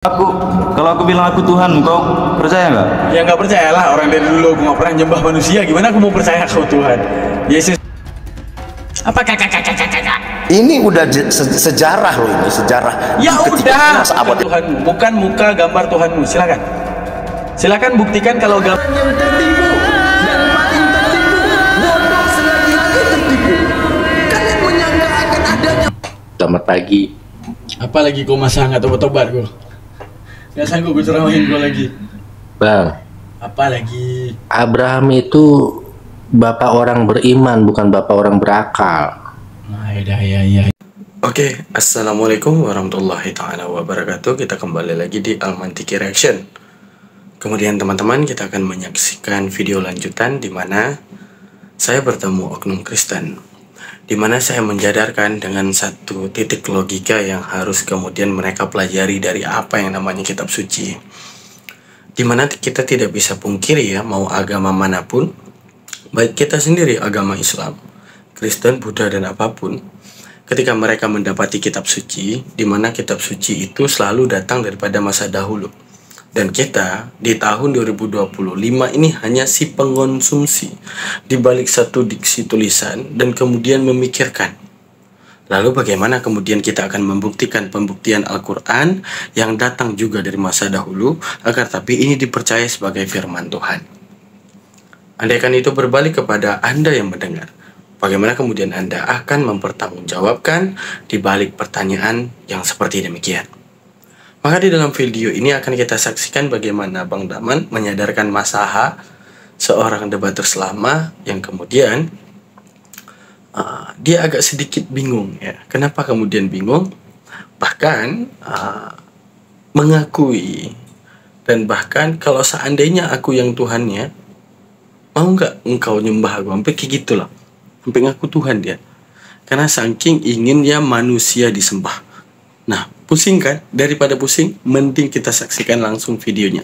Aku, kalau aku bilang aku Tuhan, kau percaya nggak? Ya nggak percaya lah, orang dari dulu aku nggak pernah nyembah manusia, gimana aku mau percaya kau Tuhan? Yesus apa kakak? Ini udah sejarah loh, ini sejarah. Ya udah, sahabat Tuhan, bukan muka gambar Tuhanmu, silakan buktikan kalau gambar yang tertipu dan paling tertipu, bodoh selagi lagi tertipu. Kalian menyangka akan adanya. Selamat pagi. Apalagi kau masa nggak tobat kau? Nggak sanggup gue ceramahin kau lagi. Bang, Apa lagi? Abraham itu bapak orang beriman, bukan bapak orang berakal. Nah, ya. Oke, assalamualaikum warahmatullahi taala wabarakatuh. Kita kembali lagi di Almantiki Reaction. Kemudian teman-teman, kita akan menyaksikan video lanjutan di mana saya bertemu oknum Kristen, di mana saya menjadarkan dengan satu titik logika yang harus kemudian mereka pelajari dari apa yang namanya kitab suci. Di mana kita tidak bisa pungkiri ya, mau agama manapun, baik kita sendiri agama Islam, Kristen, Buddha dan apapun, ketika mereka mendapati kitab suci, di mana kitab suci itu selalu datang daripada masa dahulu. Dan kita di tahun 2025 ini hanya si pengonsumsi di balik satu diksi tulisan dan kemudian memikirkan. Lalu bagaimana kemudian kita akan membuktikan pembuktian Al-Quran yang datang juga dari masa dahulu agar tapi ini dipercaya sebagai firman Tuhan. Andaikan itu berbalik kepada Anda yang mendengar, bagaimana kemudian Anda akan mempertanggungjawabkan di balik pertanyaan yang seperti demikian? Maka di dalam video ini akan kita saksikan bagaimana Bang Daman menyadarkan Masaha, seorang debater selama yang kemudian dia agak sedikit bingung ya. Kenapa kemudian bingung? Bahkan mengakui dan bahkan kalau seandainya aku yang Tuhannya, mau nggak engkau nyembah aku? Sampai kayak gitu loh. Sampai ngaku Tuhan dia. Karena saking inginnya manusia disembah. Nah, pusing kan? Daripada pusing, mending kita saksikan langsung videonya.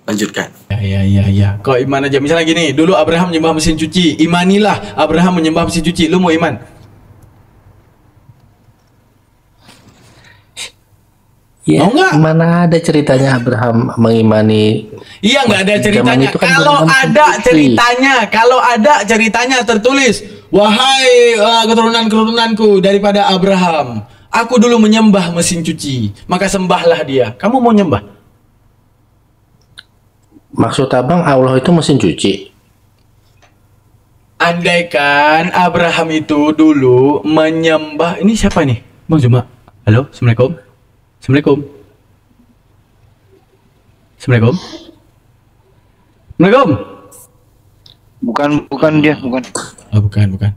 Lanjutkan. Ya. Kau iman aja. Misalnya gini, dulu Abraham menyembah mesin cuci. Imanilah Abraham menyembah mesin cuci. Lu mau iman? Ya, mau nggak? mana ada ceritanya Abraham mengimani? Iya, nggak ada Zaman ceritanya. itu kan Kalau belum ada mesin cuci. ceritanya tertulis, wahai keturunan-keturunanku daripada Abraham, aku dulu menyembah mesin cuci, maka sembahlah dia. Kamu mau nyembah? Maksud abang Allah itu mesin cuci? Andaikan Abraham itu dulu menyembah, ini siapa nih? Bang Zuma. Halo, Assalamualaikum. Assalamualaikum. Bukan dia. Oh, bukan.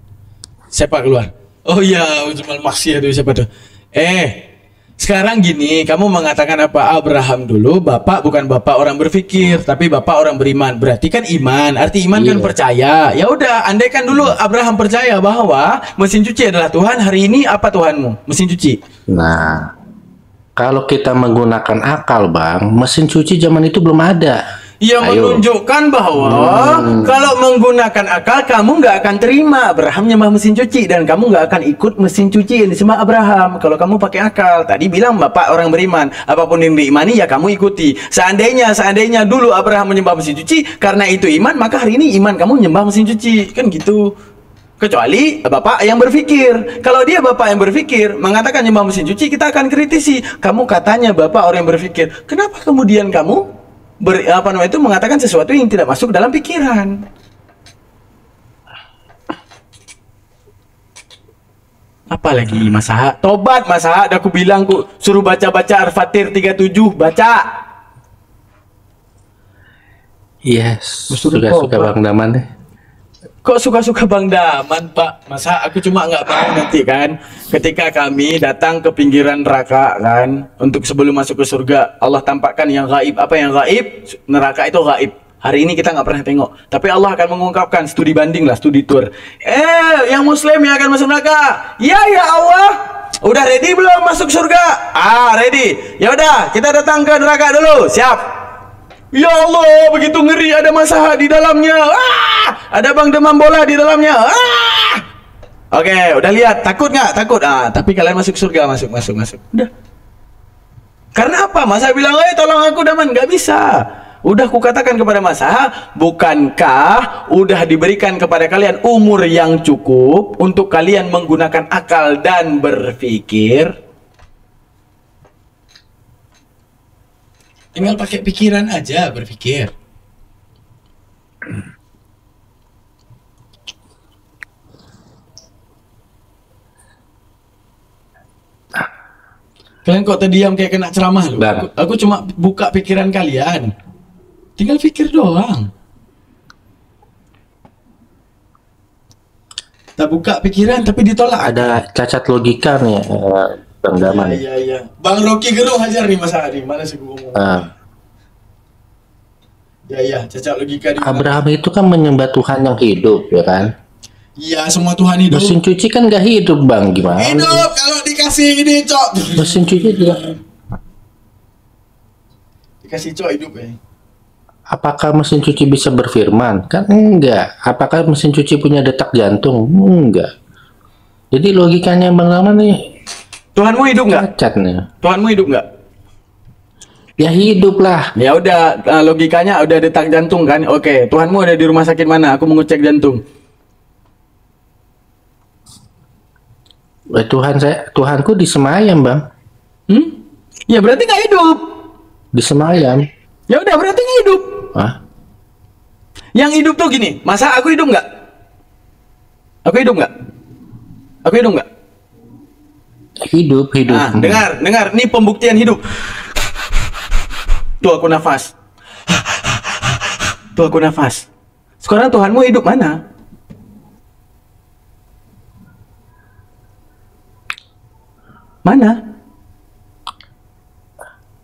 Siapa keluar? Oh iya, cuma masih itu siapa tuh? Sekarang gini, kamu mengatakan apa? Abraham dulu bapak bukan bapak orang berpikir, tapi bapak orang beriman. Berarti kan iman. Arti iman kan percaya. Ya udah, andaikan dulu Abraham percaya bahwa mesin cuci adalah Tuhan, hari ini apa Tuhanmu? Mesin cuci. Nah, kalau kita menggunakan akal bang, mesin cuci zaman itu belum ada. Yang menunjukkan bahwa kalau menggunakan akal kamu nggak akan terima Abraham nyembah mesin cuci, dan kamu nggak akan ikut mesin cuci yang disembah Abraham kalau kamu pakai akal. Tadi bilang bapak orang beriman, apapun yang diimani ya kamu ikuti. Seandainya dulu Abraham menyembah mesin cuci karena itu iman, maka hari ini iman kamu nyembah mesin cuci, kan gitu. Kecuali bapak yang berpikir. Kalau dia bapak yang berpikir mengatakan nyembah mesin cuci, kita akan kritisi. Kamu katanya bapak orang yang berpikir, kenapa kemudian kamu mengatakan sesuatu yang tidak masuk dalam pikiran? Apalagi Masaha? Tobat Masaha, aku bilang ku suruh baca-baca Al-Fatir 37, baca. Yes, suka Bang Daman deh. Kok suka-suka Bang Daman, Pak? Masa aku cuma nggak mau nanti kan, ketika kami datang ke pinggiran neraka kan, untuk sebelum masuk ke surga, Allah tampakkan yang gaib. Apa yang gaib? Neraka itu gaib. Hari ini kita nggak pernah tengok, tapi Allah akan mengungkapkan studi banding lah, studi tour. Yang Muslim yang akan masuk neraka, ya Allah, udah ready belum masuk surga? Ready. Ya udah, kita datang ke neraka dulu, siap? Ya Allah, begitu ngeri, ada Masaha di dalamnya. Ada Bang Demam Bola di dalamnya. Oke, udah lihat, takut nggak? Takut. Tapi kalian masuk surga, masuk. Udah. Karena apa? Masa bilang, tolong aku Daman. Nggak bisa. Udah kukatakan kepada Masa, bukankah udah diberikan kepada kalian umur yang cukup untuk kalian menggunakan akal dan berpikir? Tinggal pakai pikiran aja berpikir. Kalian kok terdiam kayak kena ceramah loh. Aku cuma buka pikiran kalian. Tinggal pikir doang. Tak buka pikiran tapi ditolak. Ada cacat logika nih, Bang Daman. Iya. Bang Rocky Gerung hajar nih Mas Adi. Mana sih gua ngomong? Ya, cacat logika di mana? Abraham itu kan menyembah Tuhan yang hidup, ya kan? Iya, semua Tuhan hidup. Mesin cuci kan nggak hidup, Bang. Gimana? Hidup kalau dikasih ini, Cok. Mesin cuci juga. Dikasih Cok hidup ya. Apakah mesin cuci bisa berfirman? Kan enggak. Apakah mesin cuci punya detak jantung? Enggak. Jadi logikanya Bang Daman nih. Tuhanmu hidup nggak? Cacat nih. Tuhanmu hidup nggak? Ya hidup lah. Ya udah, logikanya udah detak jantung kan? Oke, Tuhanmu ada di rumah sakit mana? Aku mau ngecek jantung. Tuhanku di Semayam, Bang. Ya berarti nggak hidup. Di Semayam. Ya udah berarti nggak hidup. Hah? Yang hidup tuh gini, masa aku hidup nggak? Aku hidup nggak? Aku hidup nggak? Hidup. Nah, dengar, ini pembuktian hidup. Tuh aku nafas. Tuh aku nafas. Sekarang Tuhanmu hidup mana? Mana?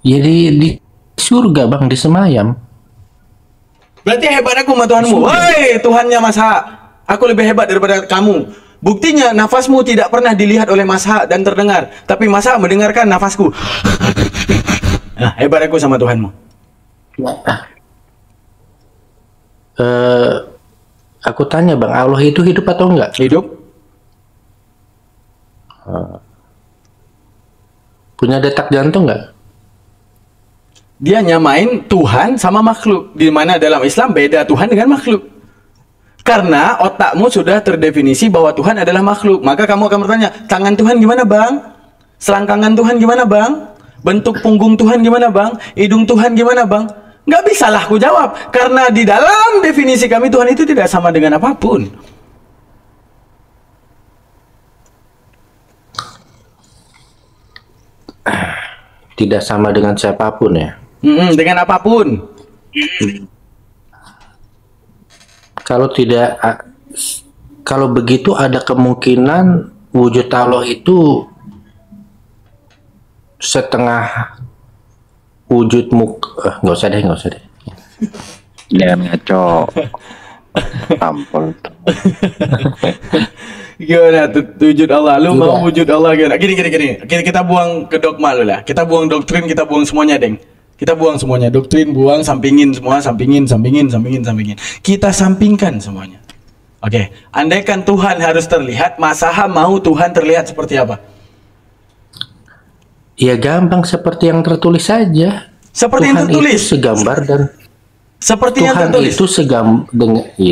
Jadi di surga, Bang, di Semayam. Berarti hebat aku sama Tuhanmu. Woi, Tuhannya Mas Ha. Aku lebih hebat daripada kamu. Buktinya nafasmu tidak pernah dilihat oleh Mas Ha dan terdengar, tapi Mas Ha mendengarkan nafasku. Nah, hebat aku sama Tuhanmu. Aku tanya, Bang, Allah itu hidup atau enggak? Hidup? Punya detak jantung enggak? Dia nyamain Tuhan sama makhluk, di mana dalam Islam beda Tuhan dengan makhluk. Karena otakmu sudah terdefinisi bahwa Tuhan adalah makhluk, maka kamu akan bertanya, tangan Tuhan gimana, Bang? Selangkangan Tuhan gimana, Bang? Bentuk punggung Tuhan gimana, Bang? Hidung Tuhan gimana, Bang? Nggak bisalah aku jawab, karena di dalam definisi kami Tuhan itu tidak sama dengan apapun. Tidak sama dengan siapapun ya? Dengan apapun. Kalau begitu ada kemungkinan wujud Allah itu setengah wujud nggak usah deh. Jangan ngaco. Tampol. Gimana wujud Allah? Lu mau wujud Allah gimana? Gini. Kita buang ke dogma lu lah. Kita buang doktrin, kita buang semuanya, Deng. Kita buang semuanya. Doktrin buang, sampingin semua, sampingin. Kita sampingkan semuanya. Oke, andaikan Tuhan harus terlihat, Mas Ha mau Tuhan terlihat seperti apa? Ya gampang, seperti yang tertulis saja. Seperti Tuhan yang tertulis. itu segambar dan Seperti Tuhan yang tertulis. itu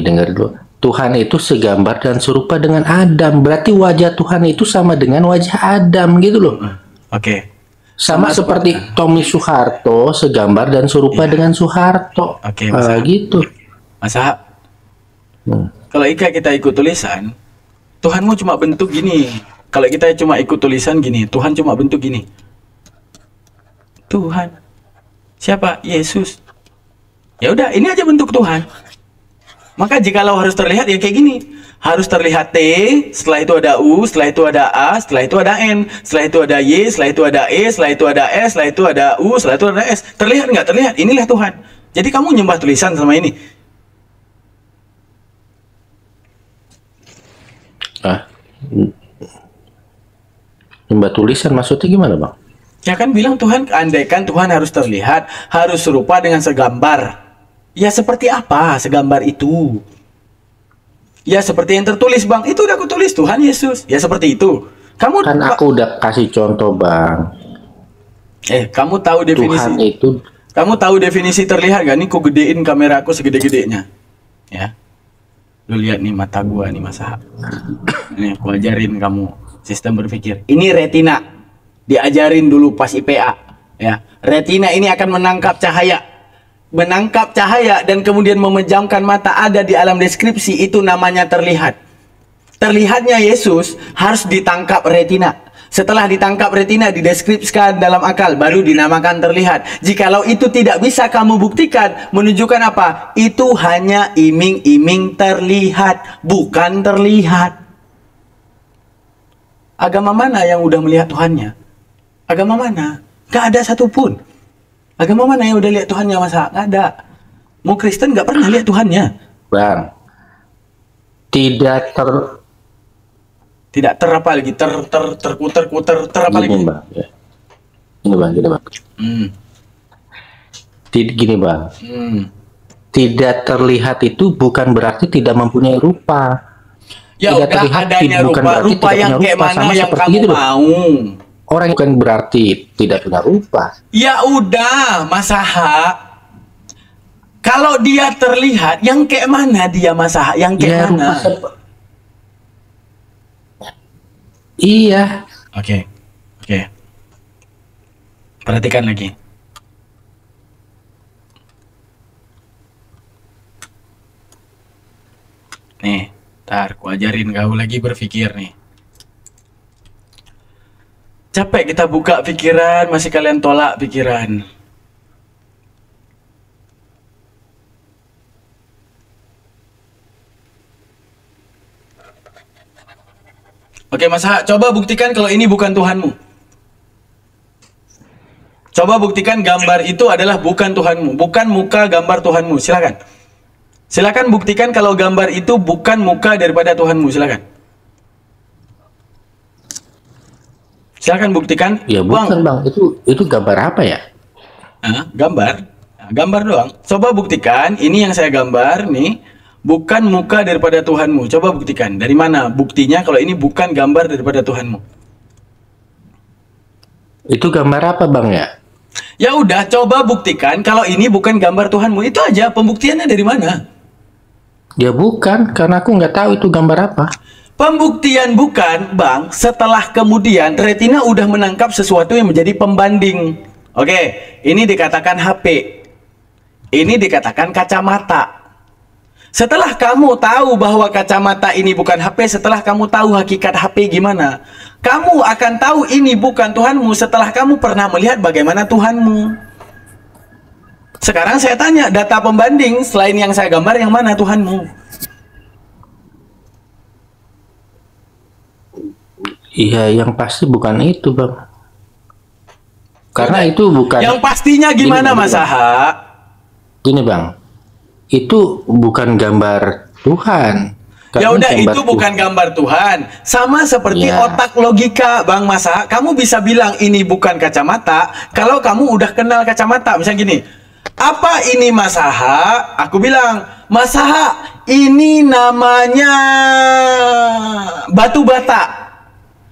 dengar dulu. Tuhan itu segambar dan serupa dengan Adam. Berarti wajah Tuhan itu sama dengan wajah Adam gitu loh. Oke. Sama seperti Tommy Soeharto segambar dan serupa dengan Soeharto. Oke, Mas Ha. Gitu. Mas Ha. Kalau kita ikut tulisan, Tuhanmu cuma bentuk gini. Kalau kita cuma ikut tulisan gini, Tuhan cuma bentuk gini. Tuhan. Siapa? Yesus. Ya udah, ini aja bentuk Tuhan. Maka jikalau harus terlihat ya kayak gini. Harus terlihat T, setelah itu ada U, setelah itu ada A, setelah itu ada N, setelah itu ada Y, setelah itu ada E, setelah itu ada S, setelah itu ada U, setelah itu ada S. Terlihat nggak? Terlihat. Inilah Tuhan. Jadi kamu nyembah tulisan sama ini. Nyembah tulisan maksudnya gimana, Bang? Ya kan bilang Tuhan, andaikan Tuhan harus terlihat, harus serupa dengan segambar. Ya seperti apa segambar itu? Ya seperti yang tertulis, Bang. Itu udah aku tulis, Tuhan Yesus. Ya seperti itu. Kamu Kan aku udah kasih contoh, Bang. Kamu tahu definisi? Tuhan itu Kamu tahu definisi terlihat gak? Nih ku gedein kamera aku segede-gedenya. Ya. Lu lihat nih mata gua nih Mas Aha. Nih aku ajarin kamu sistem berpikir. Ini retina. Diajarin dulu pas IPA, ya. Retina ini akan menangkap cahaya. Menangkap cahaya dan kemudian memejamkan mata, ada di alam deskripsi, itu namanya terlihat. Terlihatnya Yesus harus ditangkap retina. Setelah ditangkap retina, dideskripsikan dalam akal, baru dinamakan terlihat. Jikalau itu tidak bisa kamu buktikan, menunjukkan apa? Itu hanya iming-iming terlihat, bukan terlihat. Agama mana yang udah melihat Tuhannya? Agama mana? Gak ada satupun. Agama mana yang udah lihat Tuhannya, masa? Gak ada. Mau Kristen gak pernah lihat Tuhannya. Bang, tidak apa lagi? Terkuter apa lagi? Gini bang, ya. Gini bang. Gini bang. Tidak terlihat itu bukan berarti tidak mempunyai rupa. Ya tidak udah, terlihat adanya bukan berarti rupa yang kayak mana sama yang seperti kamu itu, mau. Orang bukan berarti tidak punya rupa. Ya udah, Mas Aha. Kalau dia terlihat, yang kayak mana dia, Mas Aha? Yang kayak mana? Iya. Oke. Perhatikan lagi. Nih, ntar ku ajarin kau lagi berpikir nih. Capek kita buka pikiran, masih kalian tolak pikiran. Oke Mas Ha, coba buktikan kalau ini bukan Tuhanmu. Coba buktikan gambar itu adalah bukan Tuhanmu, bukan muka gambar Tuhanmu. Silakan. Silakan buktikan kalau gambar itu bukan muka daripada Tuhanmu. Silakan. Silakan buktikan. Ya bukan bang, itu gambar apa ya? Gambar. Nah, gambar doang. Coba buktikan ini yang saya gambar nih bukan muka daripada Tuhanmu. Coba buktikan. Dari mana buktinya kalau ini bukan gambar daripada Tuhanmu? Itu gambar apa bang ya? Ya udah, coba buktikan kalau ini bukan gambar Tuhanmu. Itu aja, pembuktiannya dari mana? Ya bukan, karena aku nggak tahu itu gambar apa. Pembuktian bukan, Bang, setelah kemudian retina udah menangkap sesuatu yang menjadi pembanding. Oke, ini dikatakan HP. Ini dikatakan kacamata. Setelah kamu tahu bahwa kacamata ini bukan HP, setelah kamu tahu hakikat HP gimana, kamu akan tahu ini bukan Tuhanmu setelah kamu pernah melihat bagaimana Tuhanmu. Sekarang saya tanya, data pembanding selain yang saya gambar yang mana Tuhanmu? Iya, yang pasti bukan itu bang. Karena itu bukan. Yang pastinya gimana Mas Aha? Gini bang, itu bukan gambar Tuhan. Ya udah, itu bukan gambar Tuhan. Sama seperti otak logika Bang Masa. Kamu bisa bilang ini bukan kacamata kalau kamu udah kenal kacamata. Misalnya gini, apa ini Mas Aha? Aku bilang, Mas Aha, ini namanya batu bata.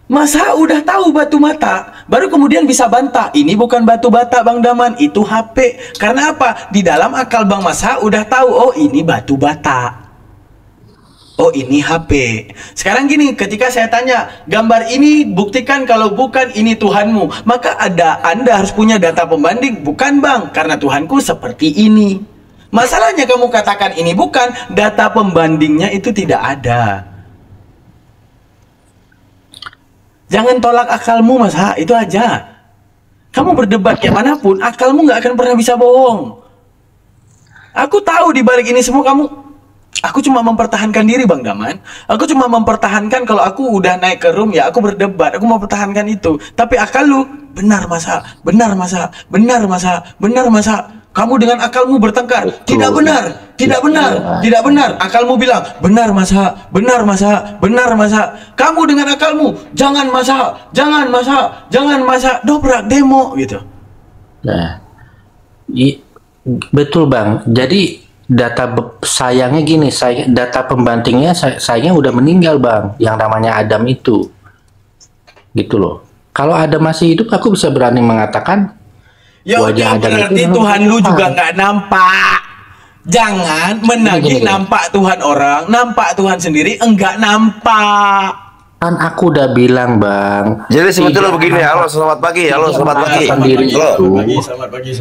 Mas Aha udah tahu batu bata, baru kemudian bisa bantah. Ini bukan batu bata Bang Daman, itu HP. Karena apa? Di dalam akal Bang Mas Aha udah tahu, oh ini batu bata. Oh ini HP. Sekarang gini, ketika saya tanya, gambar ini buktikan kalau bukan ini Tuhanmu, maka Anda harus punya data pembanding. Bukan Bang, karena Tuhanku seperti ini. Masalahnya kamu katakan ini bukan, data pembandingnya itu tidak ada. Jangan tolak akalmu Mas Ha, itu aja. Kamu berdebat kayak manapun, akalmu nggak akan pernah bisa bohong. Aku tahu di balik ini semua aku cuma mempertahankan diri Bang Daman. Aku cuma mempertahankan kalau aku udah naik ke room ya aku berdebat, aku mau pertahankan itu. Tapi akal lu, benar Mas Ha, benar Mas Ha, benar Mas Ha, benar Mas Ha. Kamu dengan akalmu bertengkar. Tidak benar, tidak benar, tidak benar. Akalmu bilang, benar Mas Ha, benar Mas Ha, benar Mas Ha. Kamu dengan akalmu, jangan Mas Ha, jangan Mas Ha, jangan Mas Ha. Dobrak demo gitu. Nah, betul Bang. Jadi sayangnya gini, data pembandingnya sayangnya udah meninggal Bang, yang namanya Adam itu. Gitu loh. Kalau Adam masih hidup, aku bisa berani mengatakan Ya Wajah udah, Adam itu berarti memang Tuhan lu Tuhan. juga nggak nampak. Jangan menagih Gini. nampak Tuhan orang, nampak Tuhan sendiri enggak nampak. Kan aku udah bilang, Bang. Jadi sebetulnya Tidak begini, halo nampak. selamat pagi, halo Tidak selamat pagi. menampakkan diri Halo. itu. Selamat pagi.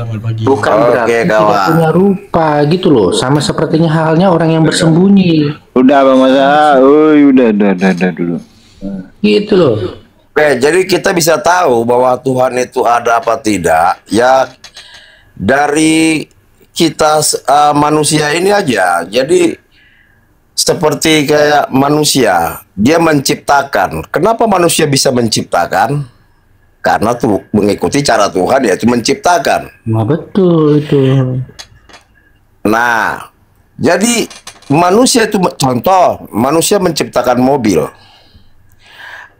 Bukan Oke, berarti tidak kawan. punya rupa gitu loh. Sama sepertinya halnya orang yang bersembunyi. Udah Bang Masa, udah dulu. Gitu loh. Oke, jadi kita bisa tahu bahwa Tuhan itu ada apa tidak, ya dari kita manusia ini aja. Jadi seperti kayak manusia, dia menciptakan. Kenapa manusia bisa menciptakan? Karena tuh mengikuti cara Tuhan, yaitu menciptakan. Nah, betul itu. Nah, jadi manusia itu, contoh, manusia menciptakan mobil.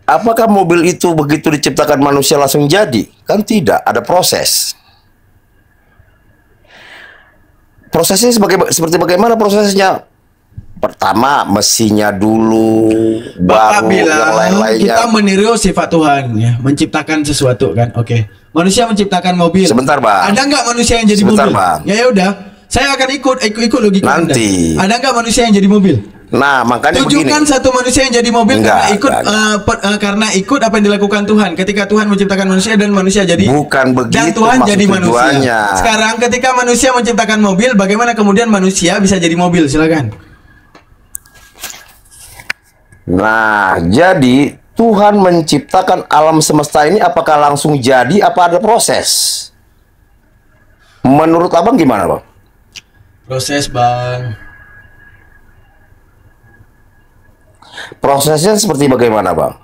Apakah mobil itu begitu diciptakan manusia langsung jadi? Kan tidak, ada proses. Prosesnya seperti bagaimana prosesnya? Pertama, mesinnya dulu, Bapak baru yang bilang lain-lainnya. kita meniru sifat Tuhan ya, menciptakan sesuatu kan. Oke. Manusia menciptakan mobil. Sebentar, Bang. Ada nggak manusia yang jadi Sebentar, mobil? Bang. Ya udah. Saya akan ikut logika Nanti. Anda. Ada nggak manusia yang jadi mobil? Nah, makanya Tunjukkan begini. satu manusia yang jadi mobil Enggak, karena ikut apa yang dilakukan Tuhan. Ketika Tuhan menciptakan manusia dan manusia jadi Bukan begitu dan Tuhan maksud jadi manusia. tujuannya. Sekarang ketika manusia menciptakan mobil, bagaimana kemudian manusia bisa jadi mobil? Silakan. Nah, jadi Tuhan menciptakan alam semesta ini apakah langsung jadi, apa ada proses? Menurut abang gimana, Bang? Proses, Bang. Prosesnya seperti bagaimana, Bang?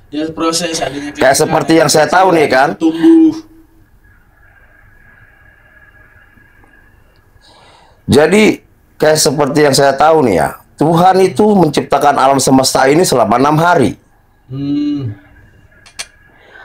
Ya proses adanya Kayak seperti yang saya tahu nih kan. tumbuh. Jadi kayak seperti yang saya tahu nih ya, Tuhan itu menciptakan alam semesta ini selama 6 hari.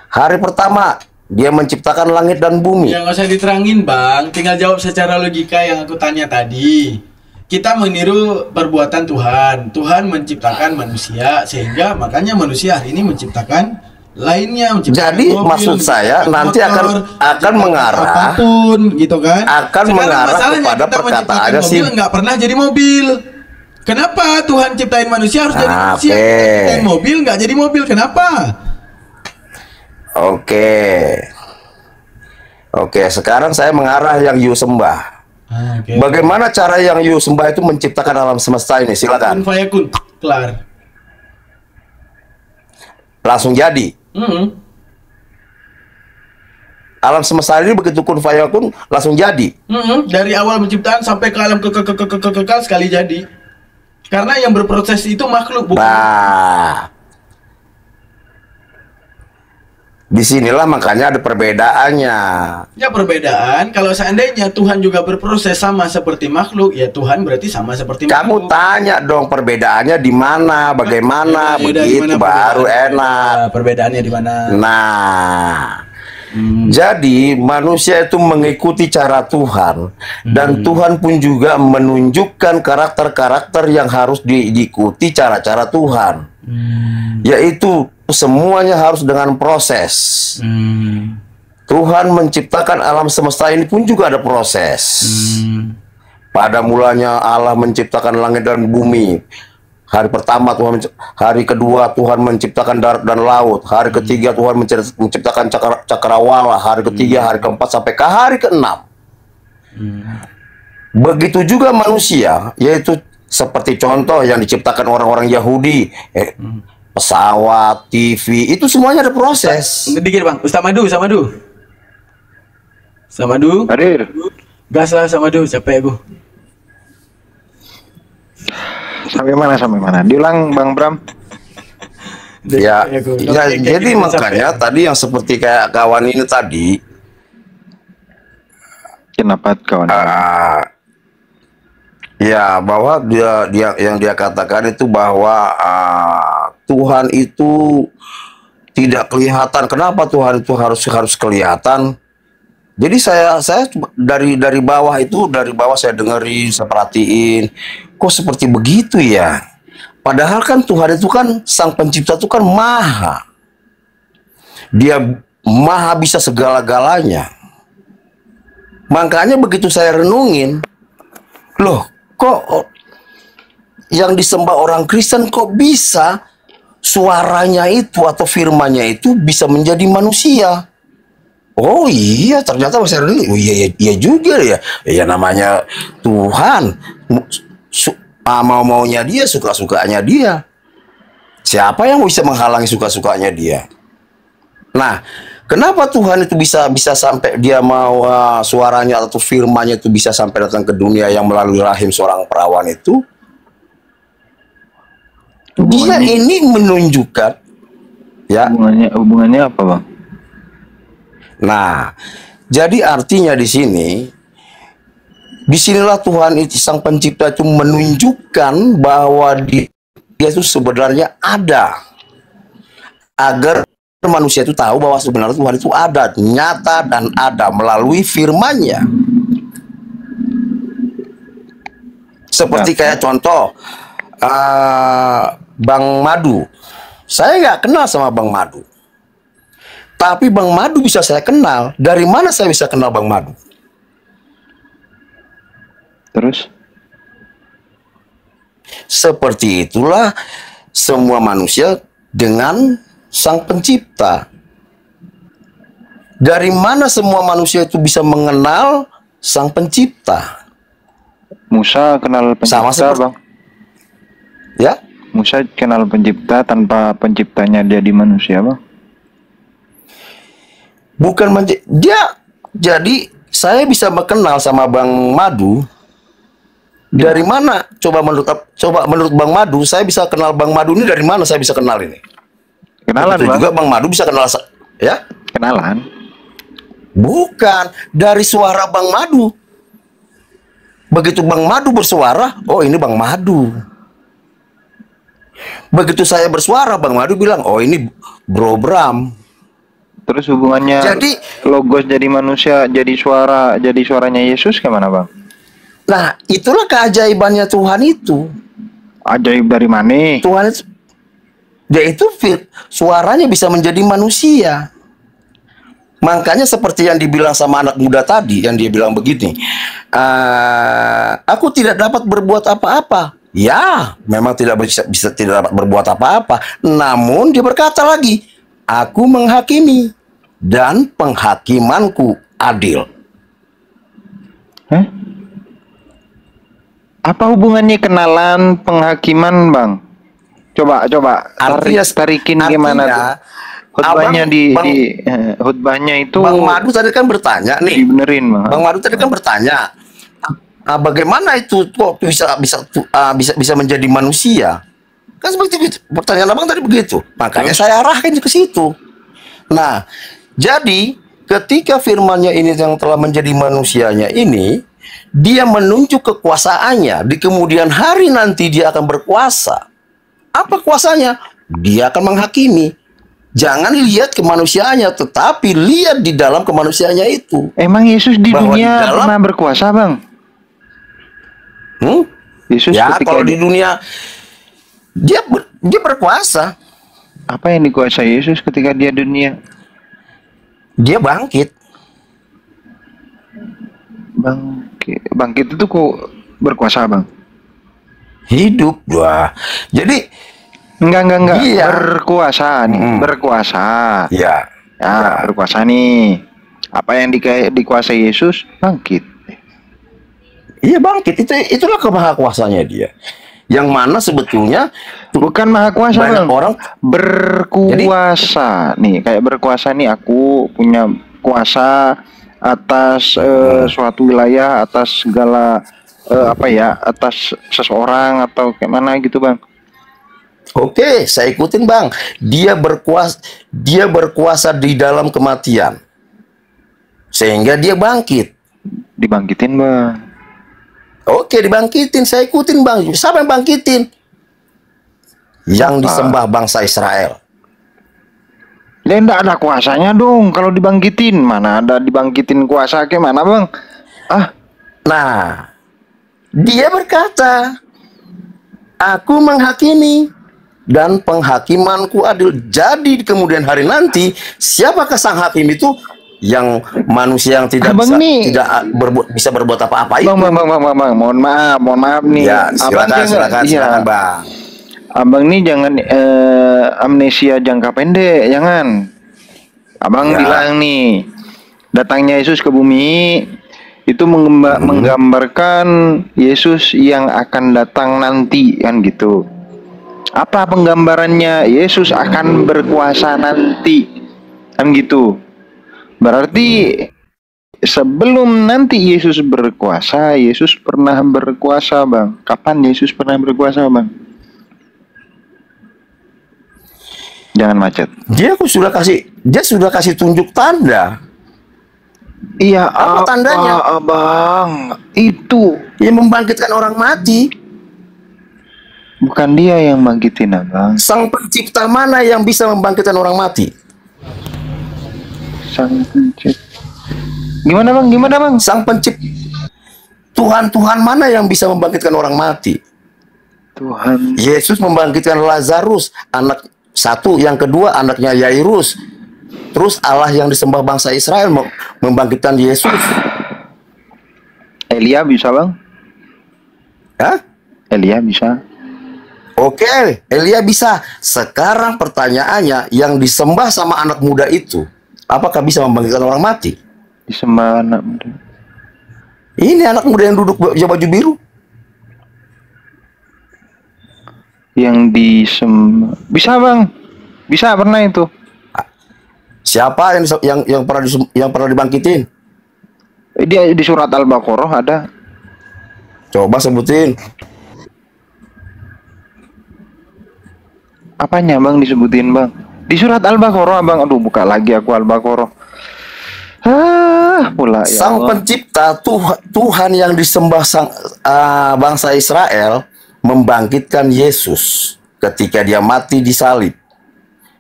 Hari pertama dia menciptakan langit dan bumi. Ya nggak usah diterangin, Bang. Tinggal jawab secara logika yang aku tanya tadi. Kita meniru perbuatan Tuhan. Tuhan menciptakan manusia sehingga makanya manusia hari ini menciptakan lainnya. Menciptakan Jadi, mobil, maksud saya menciptakan nanti motor, akan menciptakan mengarah- apapun gitu kan. akan mengarah masalahnya kepada kita menciptakan perkataannya mobil sih. nggak pernah jadi mobil. Kenapa Tuhan ciptain manusia harus jadi manusia? Oke. Ciptain mobil nggak jadi mobil. Kenapa? Oke, sekarang saya mengarah yang you sembah. Oke. Bagaimana cara yang you sembah itu menciptakan alam semesta ini? Kun Silakan. fayakun. Kelar. Langsung jadi. Alam semesta ini begitu kun fayakun langsung jadi. Dari awal penciptaan sampai ke alam kekal sekali jadi. Karena yang berproses itu makhluk bukan. Nah, disinilah makanya ada perbedaannya. Ya perbedaan. Kalau seandainya Tuhan juga berproses sama seperti makhluk, ya Tuhan berarti sama seperti Kamu makhluk. tanya dong perbedaannya di mana, bagaimana, Ya udah, di begitu mana baru perbedaannya? enak. Ya, perbedaannya di mana? Nah, jadi manusia itu mengikuti cara Tuhan dan Tuhan pun juga menunjukkan karakter-karakter yang harus diikuti cara-cara Tuhan, yaitu semuanya harus dengan proses. Tuhan menciptakan alam semesta ini pun juga ada proses. Pada mulanya Allah menciptakan langit dan bumi. Hari pertama Tuhan hari kedua Tuhan menciptakan darat dan laut. Hari ketiga Tuhan menciptakan cakrawala. Hari ketiga, hari keempat sampai ke hari keenam. Begitu juga manusia, yaitu seperti contoh yang diciptakan orang-orang Yahudi, pesawat, TV, itu semuanya ada proses. Dikit bang, Ustaz Madu, Ustaz Madu. Ustaz Madu, Hadir. gas lah Ustaz Madu, capek aku. Sampai mana? Diulang Bang Bram. Ya, Capek aku. ya Kayak jadi gitu, makanya capek. tadi yang seperti kayak kawan ini tadi, Kenapa kawan? ya bahwa dia yang dia katakan itu bahwa Tuhan itu tidak kelihatan. Kenapa Tuhan itu harus kelihatan? Jadi saya dari bawah saya dengerin, saya perhatiin, kok seperti begitu ya? Padahal kan Tuhan itu kan Sang Pencipta itu kan maha. Dia maha bisa segala-galanya. Makanya begitu saya renungin, loh kok yang disembah orang Kristen kok bisa suaranya itu atau firmannya itu bisa menjadi manusia? Oh iya, ternyata saya renungin, oh iya juga ya. Ya namanya Tuhan, mau-maunya dia, suka-sukanya dia. Siapa yang bisa menghalangi suka-sukanya dia? Nah, kenapa Tuhan itu bisa sampai dia mau suaranya atau firmannya itu bisa sampai datang ke dunia yang melalui rahim seorang perawan itu? Dia ini menunjukkan, ya. Hubungannya apa, Bang? Nah, jadi artinya di sini, disinilah Tuhan itu sang pencipta itu menunjukkan bahwa dia itu sebenarnya ada, agar manusia itu tahu bahwa sebenarnya Tuhan itu ada, nyata dan ada melalui firman-Nya. Seperti kayak contoh Bang Madu. Saya nggak kenal sama Bang Madu, tapi Bang Madu bisa saya kenal. Dari mana saya bisa kenal Bang Madu? Terus? Seperti itulah semua manusia dengan sang pencipta. Dari mana semua manusia itu bisa mengenal sang pencipta? Musa kenal Sama pencipta, seperti, Bang. ya, Musa kenal pencipta tanpa penciptanya jadi manusia, Bang. bukan dia. Jadi saya bisa mengenal sama Bang Madu. Dari mana? Coba menurut Bang Madu, saya bisa kenal Bang Madu ini dari mana saya bisa kenal ini? Kenalan, Begitu Bang. juga Bang Madu bisa kenal ya? Kenalan. Bukan, dari suara Bang Madu. Begitu Bang Madu bersuara, oh ini Bang Madu. Begitu saya bersuara, Bang Madu bilang, oh ini Bro Bram. Terus hubungannya Jadi Logos jadi manusia, jadi suaranya Yesus gimana, Bang? nah, itulah keajaibannya Tuhan itu. Ajaib dari mana? Tuhan itu, dia itu suaranya bisa menjadi manusia. Makanya seperti yang dibilang sama anak muda tadi, yang dia bilang begini, aku tidak dapat berbuat apa-apa. Ya, memang tidak tidak dapat berbuat apa-apa. Namun dia berkata lagi, aku menghakimi dan penghakimanku adil. Hah? Apa hubungannya kenalan penghakiman, Bang? Coba tarikin gimana tuh? Khutbahnya khutbahnya itu Bang Madu tadi kan bertanya nih. dibenerin, Bang. Bang Madu tadi kan bertanya, bagaimana itu kok bisa menjadi manusia? Kan seperti itu. Pertanyaan Abang tadi begitu. Makanya saya arahkan ke situ. Nah, jadi ketika firman-Nya ini yang telah menjadi manusianya ini, dia menunjuk kekuasaannya. Di kemudian hari nanti dia akan berkuasa. Apa kuasanya? Dia akan menghakimi. Jangan lihat kemanusiaannya, tetapi lihat di dalam kemanusiaannya itu. Emang Yesus di Bahwa dunia di dalam- pernah berkuasa, Bang? Yesus Ya, ketika kalau di dunia dia berkuasa. apa yang dikuasai Yesus ketika dia dunia? Dia bangkit. Bangkit itu kok berkuasa, Bang? Hidup. Wah. Jadi Enggak. Iya. Berkuasa nih, berkuasa. ya, Ya, berkuasa nih. Apa yang dikuasai Yesus? Bangkit. iya bangkit. Itulah kemahakuasanya dia. Yang mana sebetulnya Bukan maha kuasa, banyak Bang. orang Berkuasa. Nih, kayak berkuasa nih, aku punya kuasa atas suatu wilayah, atas segala atas seseorang atau kayak mana gitu, Bang. Oke, saya ikutin Bang. Dia berkuasa di dalam kematian. Sehingga dia bangkit. Dibangkitin, Bang. Oke, dibangkitin. Saya ikutin Bang. Siapa yang bangkitin? Yang disembah bangsa Israel. Ya enggak ada kuasanya dong kalau dibangkitin. Mana ada dibangkitin kuasa ke mana, Bang? Nah, dia berkata, aku menghakimi dan penghakimanku adil. Jadi di kemudian hari nanti, siapakah sang hakim itu? yang manusia yang tidak Abang bisa nih. bisa berbuat apa-apa itu. Bang, mohon maaf nih. Ya, silakan, Iya. silakan, Bang. Abang nih jangan amnesia jangka pendek, jangan. Abang Ya. bilang nih, datangnya Yesus ke bumi itu menggambarkan Yesus yang akan datang nanti, kan gitu. Apa penggambarannya? Yesus akan berkuasa nanti, kan gitu. Berarti sebelum nanti Yesus berkuasa, Yesus pernah berkuasa, Bang. Kapan Yesus pernah berkuasa, Bang? Jangan macet. Dia sudah kasih tunjuk tanda. Iya, Apa tandanya? Abang? Itu Yang membangkitkan orang mati. bukan dia yang bangkitin, Abang. Sang pencipta mana yang bisa membangkitkan orang mati? Sang pencipta. Gimana, Bang? Sang pencipta. Tuhan mana yang bisa membangkitkan orang mati? Tuhan. Yesus membangkitkan Lazarus, anak satu, yang kedua anaknya Yairus. Terus Allah yang disembah bangsa Israel membangkitkan Yesus. Elia bisa, Bang? Ya? Elia bisa. Oke, Elia bisa. Sekarang pertanyaannya, yang disembah sama anak muda itu, apakah bisa membangkitkan orang mati? Disembah anak muda. Ini anak muda yang duduk baju biru. Yang disembah. Bisa, Bang. Bisa, pernah itu. Siapa yang pernah dibangkitin? Dia di surat Al-Baqarah ada. Coba sebutin. Apanya, Bang, disebutin, Bang? Di surat Al-Baqarah, Bang. Aduh, buka lagi aku Al-Baqarah. Pula ya Sang Allah. pencipta Tuhan yang disembah bangsa Israel membangkitkan Yesus ketika dia mati di salib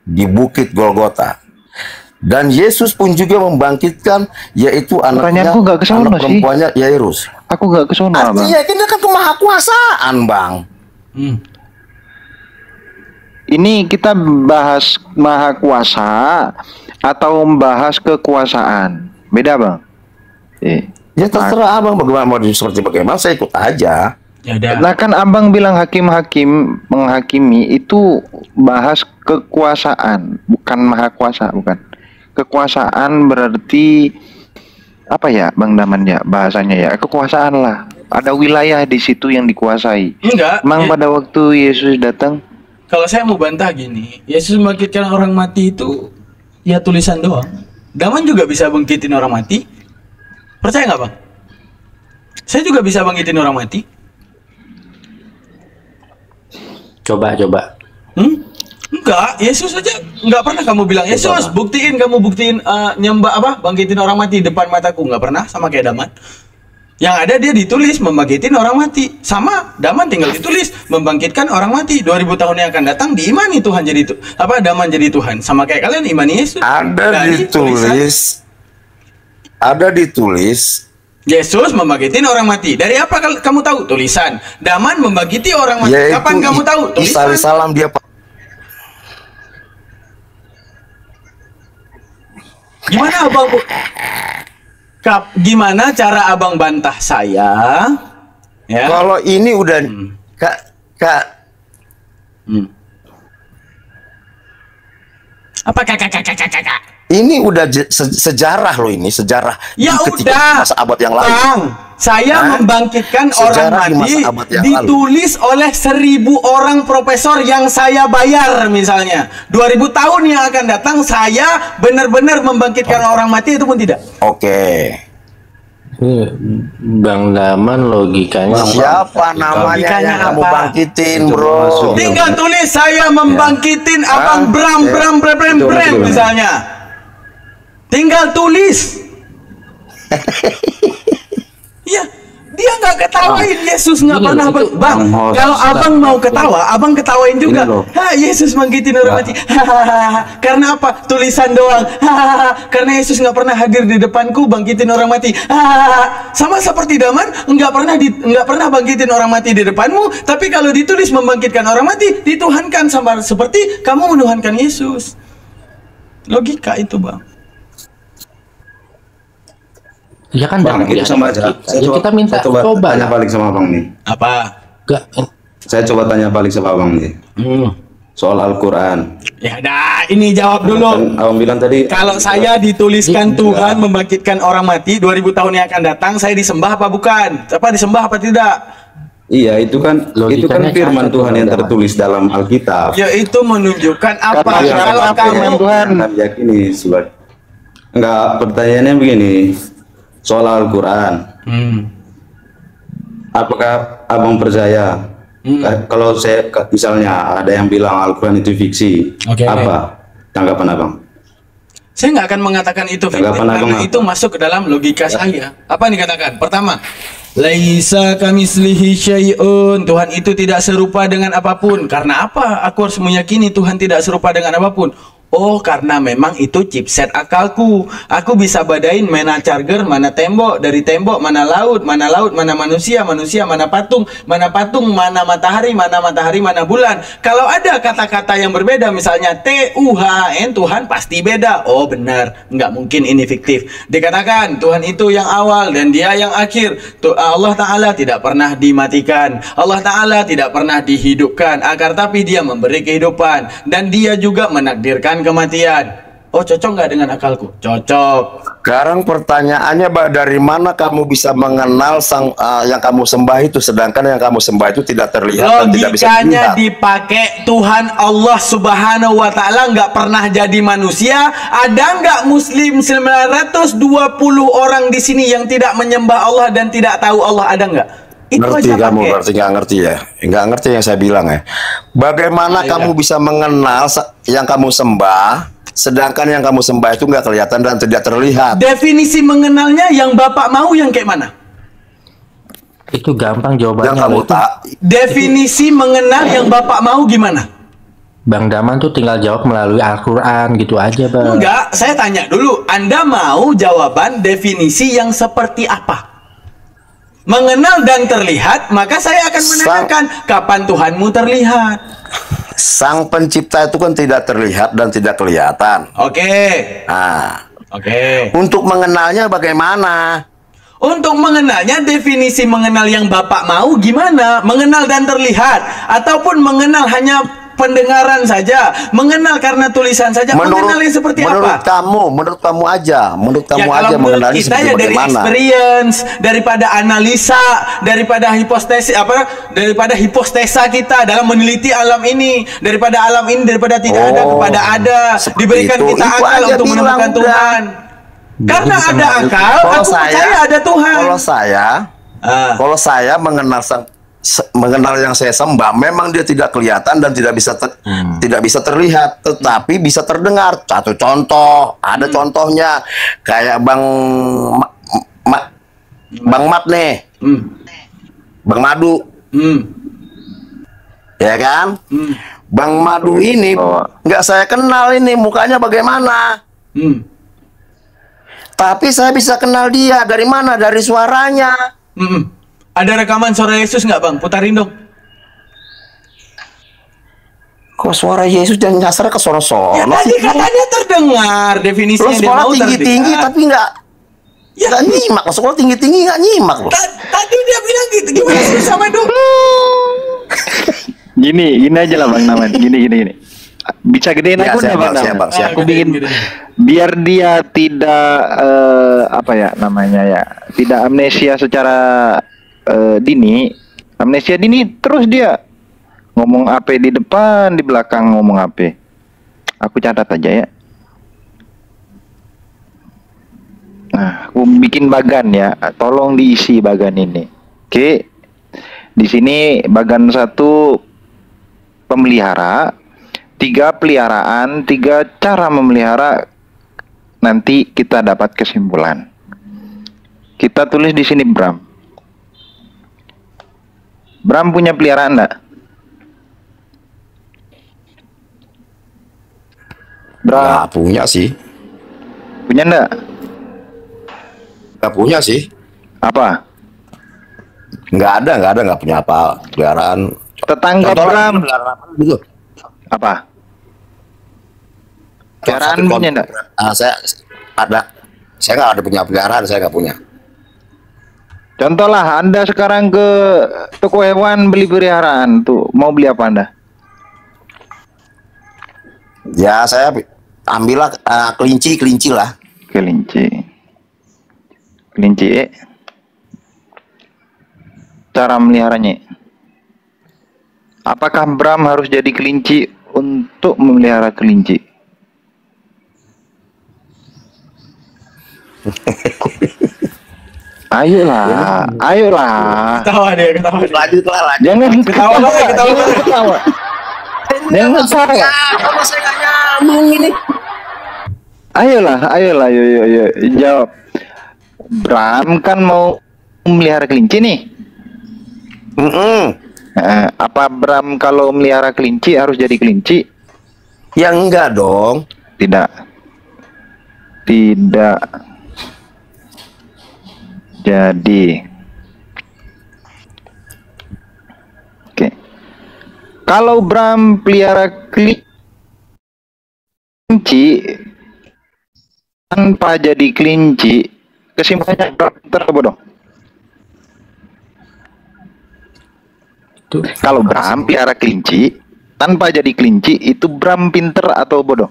di Bukit Golgota. Dan Yesus pun juga membangkitkan, yaitu anaknya, Pertanyaanku nggak ke sana anak sih. perempuannya Yairus. Aku nggak ke sono, Bang. Artinya ini kan kemahakuasaan, Bang. Ini kita bahas maha kuasa atau membahas kekuasaan. Beda, Bang. Ya terserah Abang bagaimana mau seperti bagaimana, saya ikut aja. Ya udah. Nah, kan Abang bilang hakim-hakim menghakimi itu bahas kekuasaan, bukan maha kuasa, bukan. Kekuasaan berarti apa ya, Bang Daman ya bahasanya ya? Kekuasaan lah. Ada wilayah di situ yang dikuasai. Enggak. Emang Ya, pada waktu Yesus datang, kalau saya mau bantah gini, Yesus membangkitkan orang mati itu ya tulisan doang. Daman juga bisa bangkitin orang mati. Percaya nggak, Bang? Saya juga bisa bangkitin orang mati. Coba. Enggak, Yesus aja nggak pernah kamu bilang, Yesus buktiin nyembah apa, bangkitin orang mati depan mataku, nggak pernah, sama kayak Daman. Yang ada dia ditulis membangkitin orang mati, sama Daman tinggal ditulis membangkitkan orang mati. 2000 tahun yang akan datang diimani Tuhan jadi itu apa, Daman jadi Tuhan, sama kayak kalian imani Yesus. Dari tulisan, Ada ditulis. Yesus membangkitin orang mati. Dari apa kamu tahu? Tulisan. Daman membangkiti orang mati. Yaitu Kapan kamu tahu? Isa Tulisan. alaihissalam dia Gimana abang? Gimana cara abang bantah saya? Ya. Kalau ini udah kak Apa kakak? ini udah sejarah loh, ini sejarah Ya di ketika udah. masa abad yang lalu. Bang, saya Hah? membangkitkan orang Sejarah di mati masa abad yang ditulis oleh 1000 orang profesor yang saya bayar misalnya. 2000 tahun yang akan datang saya benar-benar membangkitkan orang mati itu pun tidak. Oke. Ini Bang Daman logikanya Siapa namanya Logikanya yang kamu apa? bangkitin, Itu bro? maksudnya. Tinggal tulis saya membangkitin abang Bram misalnya. Tinggal tulis. Iya, dia nggak ketawain, Yesus nggak Ini pernah itu bang. Kalau abang mau ketawa, abang ketawain juga. Ini loh. Ha, Yesus bangkitin orang mati. Hahaha. Karena apa? Tulisan doang. Hahaha. Karena Yesus nggak pernah hadir di depanku bangkitin orang mati. Hahaha. Sama seperti Daman, nggak pernah bangkitin orang mati di depanmu. Tapi kalau ditulis membangkitkan orang mati, dituhankan sama seperti kamu menuhankan Yesus. Logika itu, bang. Ya kan Bang, dalam itu sama aja. kita. Ya kita minta saya coba coba tanya lah. balik sama abang nih. Apa? Enggak. Saya coba tanya balik sama abang nih. Soal Al-Quran. Ya dah, ini jawab dulu. Kan abang bilang tadi. Kalau saya dituliskan Tuhan membangkitkan orang mati 2000 tahun yang akan datang, saya disembah apa bukan? Apa disembah apa tidak? Iya, itu kan Logikanya firman cacat Tuhan yang tuh, tertulis dalam Alkitab. Ya itu menunjukkan apa? Kata Iya, Kalau siapa kamu firman Tuhan? Kami yakini sebagai enggak, pertanyaannya begini. Soal Al-Quran. Apakah abang percaya? Kalau saya misalnya ada yang bilang Al-Quran itu fiksi, Oke. apa tanggapan abang? Saya nggak akan mengatakan itu fiktif Tanggapan abang karena apa? itu masuk ke dalam logika saya. Apa yang dikatakan? Pertama, laisa kamislihi syai'un. Tuhan itu tidak serupa dengan apapun. Karena apa? Aku harus meyakini Tuhan tidak serupa dengan apapun. Oh, karena memang itu chipset akalku. Aku bisa bedain mana charger, mana tembok, dari tembok mana laut, mana manusia, mana patung, mana matahari, mana bulan. Kalau ada kata-kata yang berbeda, misalnya Tuhan, Tuhan pasti beda. Oh, benar, nggak mungkin ini fiktif. Dikatakan Tuhan itu yang awal dan Dia yang akhir. Allah Ta'ala tidak pernah dimatikan. Allah Ta'ala tidak pernah dihidupkan. Akan tapi Dia memberi kehidupan dan Dia juga menakdirkan kematian. Oh, cocok nggak dengan akalku? Cocok. Sekarang pertanyaannya, dari mana kamu bisa mengenal yang kamu sembah itu, sedangkan yang kamu sembah itu tidak terlihat dan tidak bisa Logikanya dilihat? dipakai Tuhan Allah Subhanahu wa Ta'ala nggak pernah jadi manusia. Ada nggak Muslim 920 orang di sini yang tidak menyembah Allah dan tidak tahu Allah? Ada nggak? Itu Ngerti aja kamu pakai. berarti nggak ngerti ya? Nggak ngerti yang saya bilang ya. Bagaimana iya. kamu bisa mengenal yang kamu sembah, sedangkan yang kamu sembah itu nggak kelihatan dan tidak terlihat? Definisi mengenalnya yang Bapak mau yang kayak mana? Itu gampang jawabannya. Yang kamu loh. tak, Definisi mengenal yang Bapak mau gimana? Bang Daman tuh tinggal jawab melalui Al-Quran gitu aja, Bang. Enggak, saya tanya dulu. Anda mau jawaban definisi yang seperti apa? Mengenal dan terlihat, maka saya akan menanyakan kapan Tuhanmu terlihat. Sang pencipta itu kan tidak terlihat dan tidak kelihatan. Oke. Nah, Oke. untuk mengenalnya bagaimana? Untuk mengenalnya, definisi mengenal yang Bapak mau gimana? Mengenal dan terlihat ataupun mengenal hanya pendengaran saja, mengenal karena tulisan saja, mengenal yang seperti menurut apa? menurut kamu aja, Ya, kalau menurut mengenalnya kita seperti ya dari bagaimana? experience, daripada analisa, daripada hipotesa kita dalam meneliti alam ini, daripada alam ini daripada tidak ada kepada ada, seperti diberikan itu. kita Itu akal aja untuk bilang menemukan udah. Tuhan. Karena ada akal, Kalau aku percaya ada Tuhan. Kalau saya mengenal yang saya sembah, memang dia tidak kelihatan dan tidak bisa terlihat, tetapi bisa terdengar. Satu contoh, ada contohnya kayak Bang Mat nih, Bang Madu, ya kan? Bang Madu ini nggak saya kenal ini mukanya bagaimana, tapi saya bisa kenal dia dari mana? Dari suaranya. Ada rekaman suara Yesus nggak, Bang? Putarin dong. Kok suara Yesus dan nyasar ke sono-sono Ya tadi katanya terdengar definisi Lo yang dia sekolah mau tinggi-tinggi terdengar. tapi nggak nyimak. Lo sekolah tinggi-tinggi nggak nyimak lo. Tadi dia bilang gitu. Gimana sih sama dong? Gini aja lah Bang Naman. Gini. Bisa gedein Ya, akunnya siap, Bang Bang, siap, Naman. Bang, siap. Aku bikin biar dia tidak apa ya namanya ya, tidak amnesia secara dini. Amnesia dini terus dia ngomong apa di depan, di belakang ngomong apa. Aku catat aja ya. Nah, aku bikin bagan ya. Tolong diisi bagan ini. Oke. Di sini bagan 1 pemelihara, 3 peliharaan, 3 cara memelihara. Nanti kita dapat kesimpulan. Kita tulis di sini Bram. Bram punya peliharaan enggak? Bram Nggak punya sih. punya enggak? Nggak punya sih. Apa? Nggak punya apa. Peliharaan. Tetangga Contoh Bram. peliharaan apa gitu. Apa? Peliharaan punya enggak? Saya nggak ada punya peliharaan, saya nggak punya. Contoh lah, Anda sekarang ke toko hewan beli peliharaan tuh, mau beli apa Anda? Ya saya ambillah kelinci lah. Kelinci. Cara meliharanya. Apakah Bram harus jadi kelinci untuk memelihara kelinci? Ayolah. Ketawa dia. Lanjutlah. Jangan Ketawa. Jangan saya. Apa saya nggak nyambung ini? Ayolah, ayo, jawab. Bram kan mau melihara kelinci nih. Apa Bram kalau melihara kelinci harus jadi kelinci? Ya enggak dong. Tidak. Jadi. Oke. Kalau Bram pelihara kelinci tanpa jadi kelinci, kesimpulannya Bram terbodoh. Kalau Bram pelihara kelinci tanpa jadi kelinci, itu Bram pinter atau bodoh?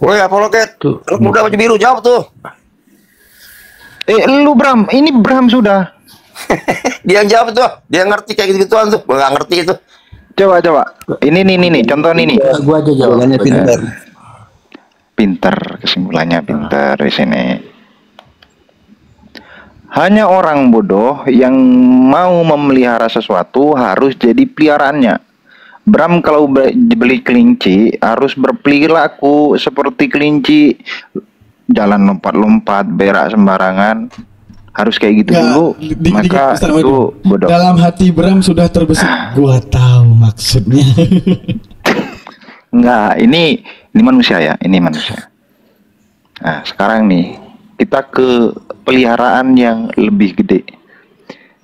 Woi, apa lo Ket? Lo muda baju biru jawab tuh. Lu Bram, ini Bram sudah. Dia yang jawab tuh. Dia ngerti kayak gitu-gituan tuh. Gua nggak ngerti itu. Coba. Ini nih, contoh ini. Gua aja jawabannya pintar. Pinter, kesimpulannya pinter di sini. Hanya orang bodoh yang mau memelihara sesuatu harus jadi peliharaannya. Bram kalau beli kelinci harus berperilaku seperti kelinci, jalan lompat-lompat, berak sembarangan, harus kayak gitu dulu. Maka itu bodoh. Dalam hati Bram sudah terbesit. Gua tahu maksudnya. Enggak, ini manusia ya, ini manusia. Nah, sekarang nih kita ke peliharaan yang lebih gede.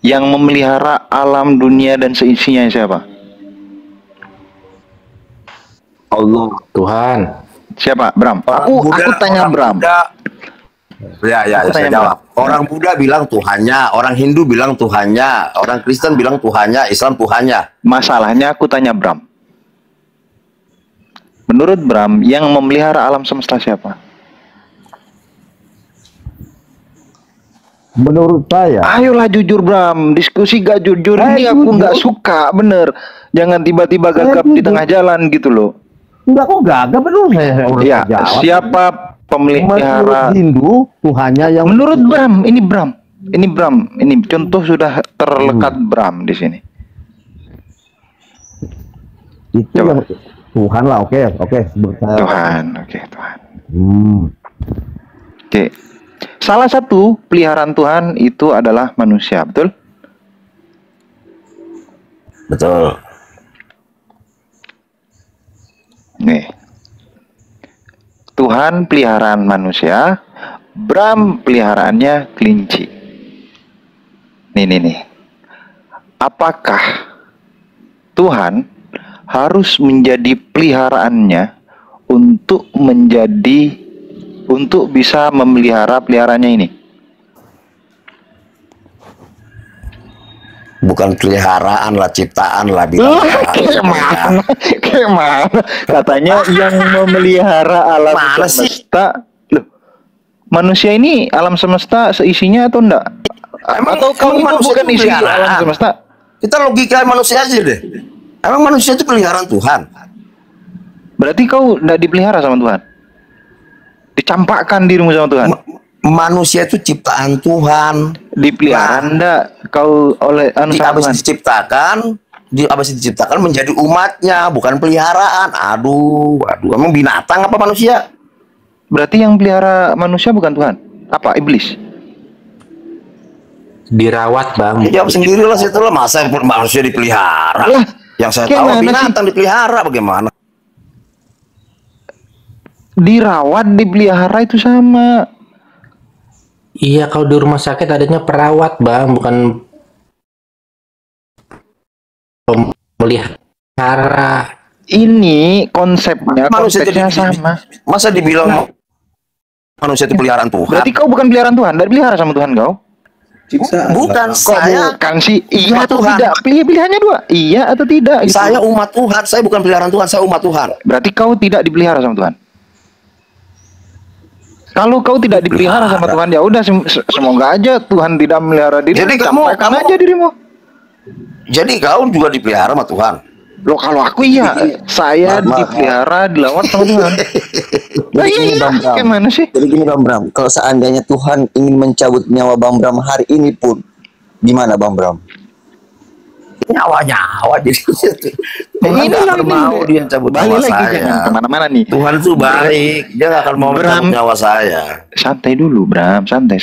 Yang memelihara alam dunia dan seisinya siapa? Allah. Tuhan. Siapa? Bram. Aku tanya Bram. Ya, saya jawab. Orang Buddha bilang Tuhannya, orang Hindu bilang Tuhannya, orang Kristen bilang Tuhannya, Islam Tuhannya. Masalahnya aku tanya Bram. Menurut Bram, yang memelihara alam semesta siapa? Menurut saya. Ayolah jujur Bram, diskusi gak jujur ini aku nggak suka, bener. Jangan tiba-tiba gagap di tengah jalan gitu loh. Enggak kok gagap, bener saya udah Ya, jawab. siapa pemelihara? Menurut Hindu, Tuhannya yang. Menurut Bram, ini contoh sudah terlekat Bram di sini. Itu yang Tuhan lah, oke. Tuhan. Oke. Salah satu peliharaan Tuhan itu adalah manusia, betul? Betul. Nih. Tuhan peliharaan manusia, Bram peliharaannya kelinci. Nih. Apakah Tuhan harus menjadi peliharaannya untuk bisa memelihara peliharaannya ini? Bukan peliharaan lah, ciptaan lah bilang. Kayak mana? Katanya yang memelihara alam semesta. Loh, manusia ini alam semesta seisinya atau enggak? Atau kamu itu bukan isi alam semesta? Kita logika manusia aja deh. Emang manusia itu peliharaan Tuhan? Berarti kau enggak dipelihara sama Tuhan? Dicampakkan dirimu sama Tuhan? Manusia itu ciptaan Tuhan. Dipelihara enggak kau oleh habis diciptakan menjadi umatnya, bukan peliharaan. Aduh, emang binatang apa manusia? Berarti yang pelihara manusia bukan Tuhan? Apa iblis? Dirawat Bang. Jawab sendiri lah, situ lah. Masa manusia dipelihara? Lah, yang saya tahu binatang dipelihara, bagaimana? Dirawat, dipelihara itu sama. Iya, kalau di rumah sakit adanya perawat Bang, bukan pemelihara. Ini konsepnya, konteksnya sama. Masa dibilang manusia itu peliharaan Tuhan? Berarti kau bukan peliharaan Tuhan, dari pelihara sama Tuhan kau? Ciptaan. Bukan, Kok saya bukan sih? Iya umat atau Tuhan. tidak? Pilihannya dua. Iya atau tidak? Gitu. Saya umat Tuhan, saya bukan peliharaan Tuhan, saya umat Tuhan. Berarti kau tidak dipelihara sama Tuhan. Kalau kau tidak dipelihara sama Tuhan, ya udah semoga aja Tuhan tidak melihara diri. Jadi Sampaikan kamu- aja dirimu. Jadi kau juga dipelihara sama Tuhan. Loh kalau aku iya, saya Maaf. dipelihara dilawat sama Tuhan. Nah, Gini, iya, Bang Bram. gimana sih? Jadi gini Bang Bram, kalau seandainya Tuhan ingin mencabut nyawa Bang Bram hari ini pun, gimana Bang Bram? Nyawa-nyawa jadi Tuhan Ini nggak akan lagi, mau dia cabut balik nyawa lagi saya. jangan kemana-mana nih. Tuhan itu baik, dia nggak akan mau Bram. mencabut nyawa saya. Santai dulu, Bram. Santai.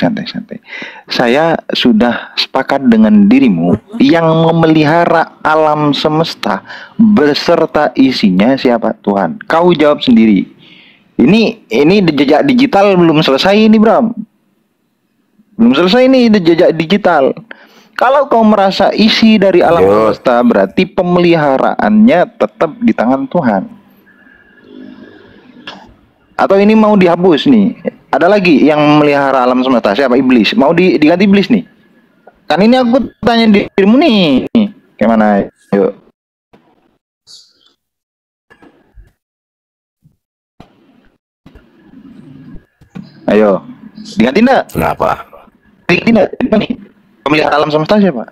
Saya sudah sepakat dengan dirimu yang memelihara alam semesta beserta isinya siapa? Tuhan. Kau jawab sendiri. Ini jejak digital belum selesai ini, Bram. Belum selesai nih jejak digital. Kalau kau merasa isi dari alam semesta, berarti pemeliharaannya tetap di tangan Tuhan. Atau ini mau dihapus nih? Ada lagi yang memelihara alam semesta, siapa? Iblis. Mau diganti iblis nih? Kan ini aku tanya dirimu nih. Gimana? Yuk. Ayo. Diganti enggak? Kenapa? Diganti enggak? Apa nih? Pemelihara alam semesta siapa?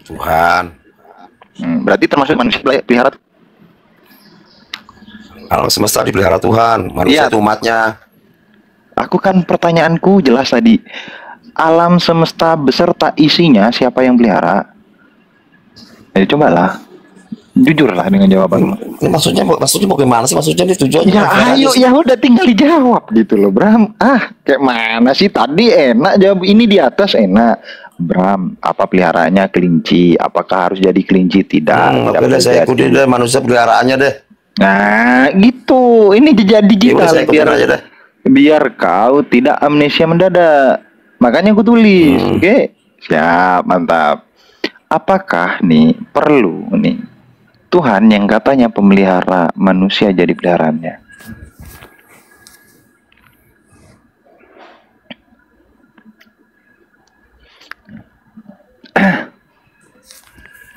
Tuhan. Berarti termasuk manusia pelihara. Alam semesta dipelihara Tuhan, manusia Iya. itu umatnya. Aku kan pertanyaanku jelas tadi. Alam semesta beserta isinya siapa yang pelihara? Ya cobalah. Jujurlah dengan jawabanmu. Maksudnya bagaimana sih? Maksudnya ini tujuannya Ya apa ayo, sih? ya udah tinggal dijawab gitu loh, Bram. Kayak mana sih tadi enak jawab ini di atas enak. Bram, apa peliharaannya kelinci? Apakah harus jadi kelinci? Tidak. Oke deh, saya ikutin deh manusia peliharaannya deh. Nah, gitu. Ini jejak Ya udah, digital saya ikutin aja deh. biar kau tidak amnesia mendadak. Makanya aku tulis, oke? Siap, mantap. Apakah nih perlu nih Tuhan yang katanya pemelihara manusia jadi peliharaannya?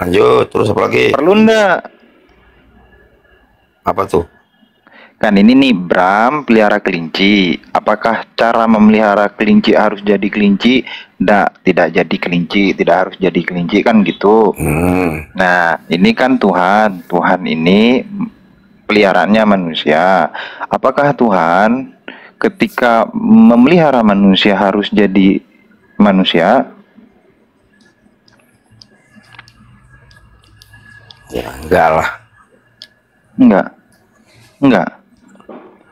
Lanjut, terus apa lagi? Perlu ndak? Apa tuh? Kan ini nih Bram pelihara kelinci. Apakah cara memelihara kelinci harus jadi kelinci? Tidak jadi kelinci, tidak harus jadi kelinci kan gitu. Nah, ini kan Tuhan. Tuhan ini peliharaannya manusia. Apakah Tuhan ketika memelihara manusia harus jadi manusia? Ya enggak lah. Enggak.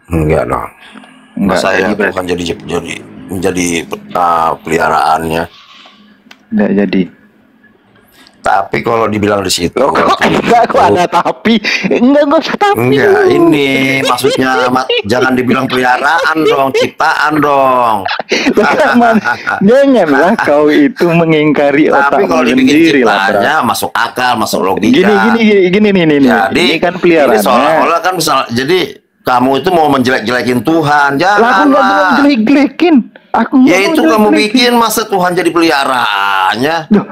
Enggak dong. Enggak, Masa ya jadi berarti- Tuhan menjadi peliharaannya. Enggak jadi. Tapi kalau dibilang di situ, Enggak, kok ada tapi. Enggak usah tapi. enggak, ini maksudnya jangan dibilang peliharaan dong, ciptaan dong. Janganlah kau itu mengingkari Tapi otakmu kalau dibikin sendiri lah, Bram. ciptaannya masuk akal, masuk logika. Gini nih. Jadi Ini kan ini peliharaannya. seolah-olah kan jadi kamu itu mau menjelek-jelekin Tuhan, Lah, aku jangan nggak mau lah. jelek-jelekin. Aku nggak Ya mau itu kamu jelek-jelekin. bikin, masa Tuhan jadi peliharaannya? Loh,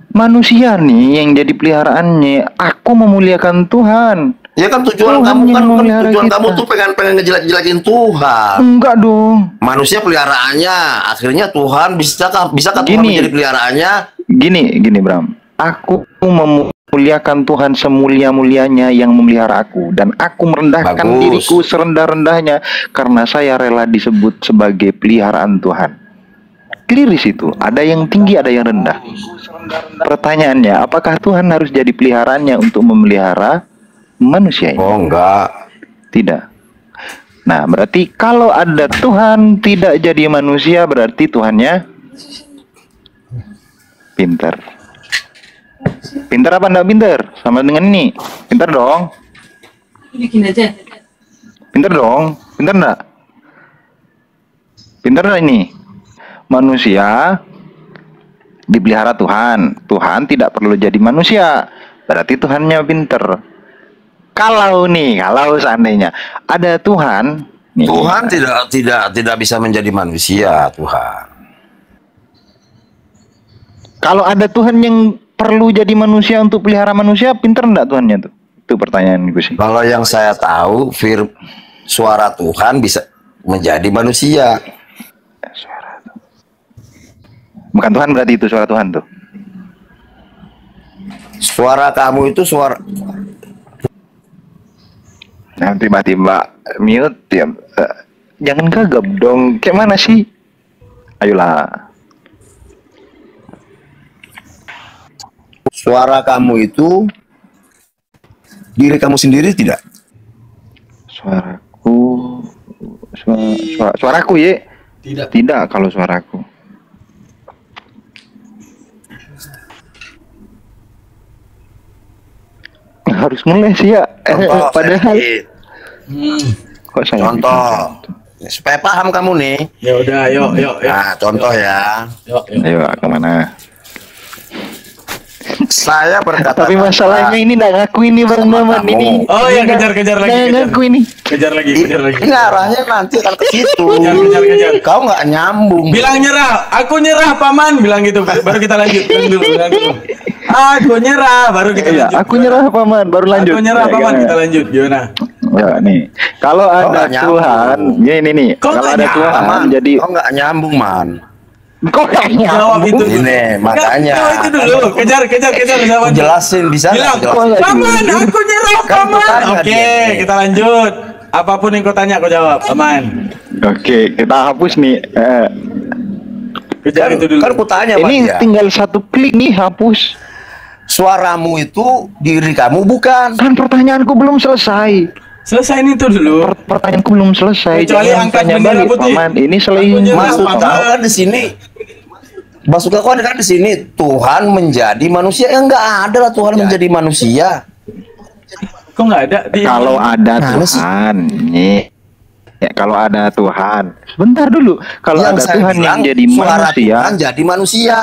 manusia nih yang jadi peliharaannya. Aku memuliakan Tuhan. Ya kan tujuan Tuhan kamu yang kan memelihara tujuan kita. kamu tuh pengen ngejelek-jelekin Tuhan. Enggak dong. Manusia peliharaannya, akhirnya Tuhan bisa Tuhan Gini. menjadi peliharaannya? Gini Bram. Aku memuliakan Tuhan semulia-mulianya yang memelihara aku, dan aku merendahkan Bagus. diriku serendah-rendahnya karena saya rela disebut sebagai peliharaan Tuhan. Kliris itu, ada yang tinggi, ada yang rendah. Pertanyaannya, apakah Tuhan harus jadi peliharaannya untuk memelihara manusia ini? Oh enggak. Tidak. Nah, berarti kalau ada Tuhan tidak jadi manusia, berarti Tuhannya pintar. Pintar apa enggak pintar? Sama dengan ini. Pintar dong. Bikin aja. Pintar dong. Pintar enggak? Pintar enggak ini? Manusia dipelihara Tuhan. Tuhan tidak perlu jadi manusia. Berarti Tuhannya pintar. Kalau seandainya ada Tuhan, nih, Tuhan tidak bisa menjadi manusia, Tuhan. Kalau ada Tuhan yang perlu jadi manusia untuk pelihara manusia, pinter enggak Tuhannya tuh? Itu pertanyaan gue sih. Kalau yang saya tahu, suara Tuhan bisa menjadi manusia. Bukan Tuhan berarti itu suara Tuhan tuh. Suara kamu itu suara. Nah, tiba-tiba mute ya. Jangan gagap dong. Kayak mana sih? Ayolah. Suara kamu itu diri kamu sendiri tidak? Suaraku ya? Tidak kalau suaraku. Harus ngeles ya. Padahal. Kok saya Contoh. Supaya paham kamu nih. Ya udah, yuk. Nah, contoh ya. Ayo kemana? Saya berkata. Tapi masalahnya ini nggak ngaku ini Bang Maman ini. Oh ya, kejar lagi. Nggak ngaku ini. Kejar lagi. Ini arahnya nanti akan ke situ. Kejar. Kau nggak nyambung. Bilang nyerah, aku nyerah paman, bilang gitu. Baru kita lanjut. Bilang dulu. Aku nyerah, baru kita lanjut. Aku nyerah paman, baru lanjut. Aku nyerah paman, kita lanjut. Gimana? Ya nih, kalau ada Tuhan, ini nih. Kalau ada Tuhan, jadi kau nggak nyambung man. Kok nggak Jawab itu. Ini makanya. Jawab itu dulu. Kejar jawab. Jelasin bisa. Bilang, paman, aku nyerah paman. Oke, kita lanjut. Apapun yang kau tanya, kau jawab, paman. Oke, kita hapus nih. Kejar itu dulu. Kan ku tanya Ini ya. tinggal satu klik nih hapus. Suaramu itu diri kamu bukan. Kan pertanyaanku belum selesai. Selesai ini tuh dulu. Pertanyaanku belum selesai. Kecuali Jangan angkat tanya bendera balik, putih. paman. Ini selain Maksud kau kan di sini. Maksud kau kan di sini Tuhan menjadi manusia. Ya enggak ada lah Tuhan menjadi manusia. Kok nggak ada? Kalau ada Tuhan, nih. Ya, kalau ada Tuhan, sebentar dulu. Kalau ada Tuhan yang jadi manusia, Tuhan jadi manusia.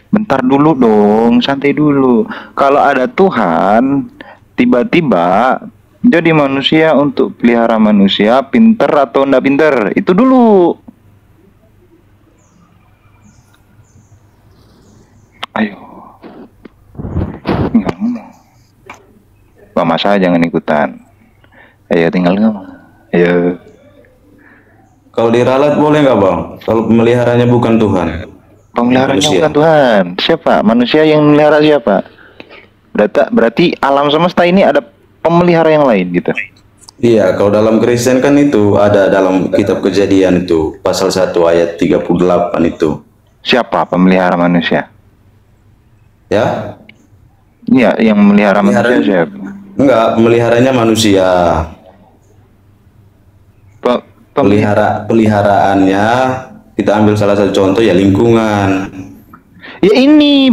bentar dulu dong, santai dulu. Kalau ada Tuhan, tiba-tiba jadi manusia untuk pelihara manusia, pinter atau enggak pinter, itu dulu. Ayo, tinggal ngomong. Pak Masa jangan ikutan. Ayo tinggal ngomong. Ayo. Kalau diralat boleh nggak bang? Kalau pemeliharanya bukan Tuhan. Pemeliharanya Manusia. bukan Tuhan. Siapa? Manusia yang melihara siapa? Berarti alam semesta ini ada pemelihara yang lain gitu. Iya, kalau dalam Kristen kan itu ada dalam kitab Kejadian itu pasal 1 ayat 38 itu. Siapa pemelihara manusia? Ya? Iya, yang memelihara manusia siapa? Enggak, pemeliharanya manusia. Peliharaannya kita ambil salah satu contoh ya lingkungan. Ya ini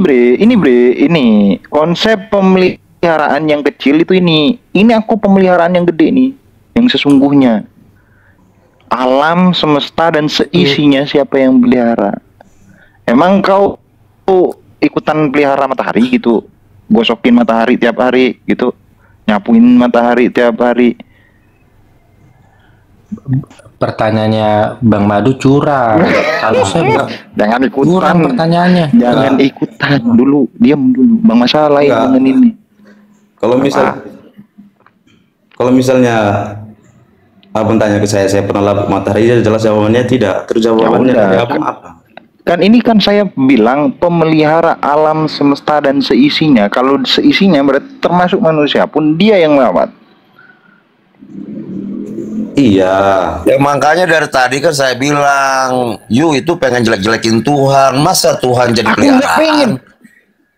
konsep pemeliharaan yang kecil itu ini aku pemeliharaan yang gede nih, yang sesungguhnya alam semesta dan seisinya siapa yang pelihara? Emang kau ikutan pelihara matahari gitu, gosokin matahari tiap hari gitu, nyapuin matahari tiap hari? Pertanyaannya Bang Madu curang. Kalau saya jangan ikutan curang pertanyaannya. Jangan ikutan dulu, diam dulu. Bang Masa lain dengan ini. Kalau misalnya abang tanya ke saya pernah lapuk matahari, ya jelas jawabannya tidak. Terus jawabannya dari abang apa? Kan ini kan saya bilang pemelihara alam semesta dan seisinya. Kalau seisinya berarti termasuk manusia pun dia yang merawat. Iya. Ya makanya dari tadi kan saya bilang, itu pengen jelek-jelekin Tuhan. Masa Tuhan jadi Aku nggak pengen.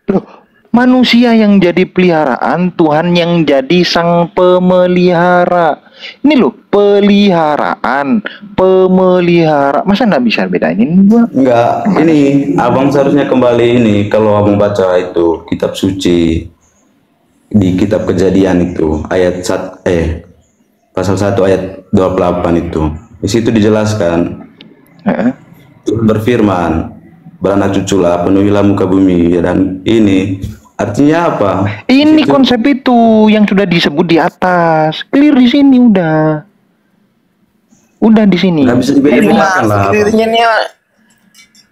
Loh, manusia yang jadi peliharaan, Tuhan yang jadi sang pemelihara. Ini loh, peliharaan, pemelihara. Masa nggak bisa bedain ini gua? Enggak, ini abang seharusnya kembali ini kalau abang baca itu kitab suci di kitab Kejadian itu ayat pasal 1 ayat 28 itu. Di situ dijelaskan. Tuhan berfirman, beranak cuculah, penuhilah muka bumi, dan ini artinya apa? Ini konsep itu yang sudah disebut di atas. Clear di sini udah. Udah di sini. Nggak bisa dibedakan lah.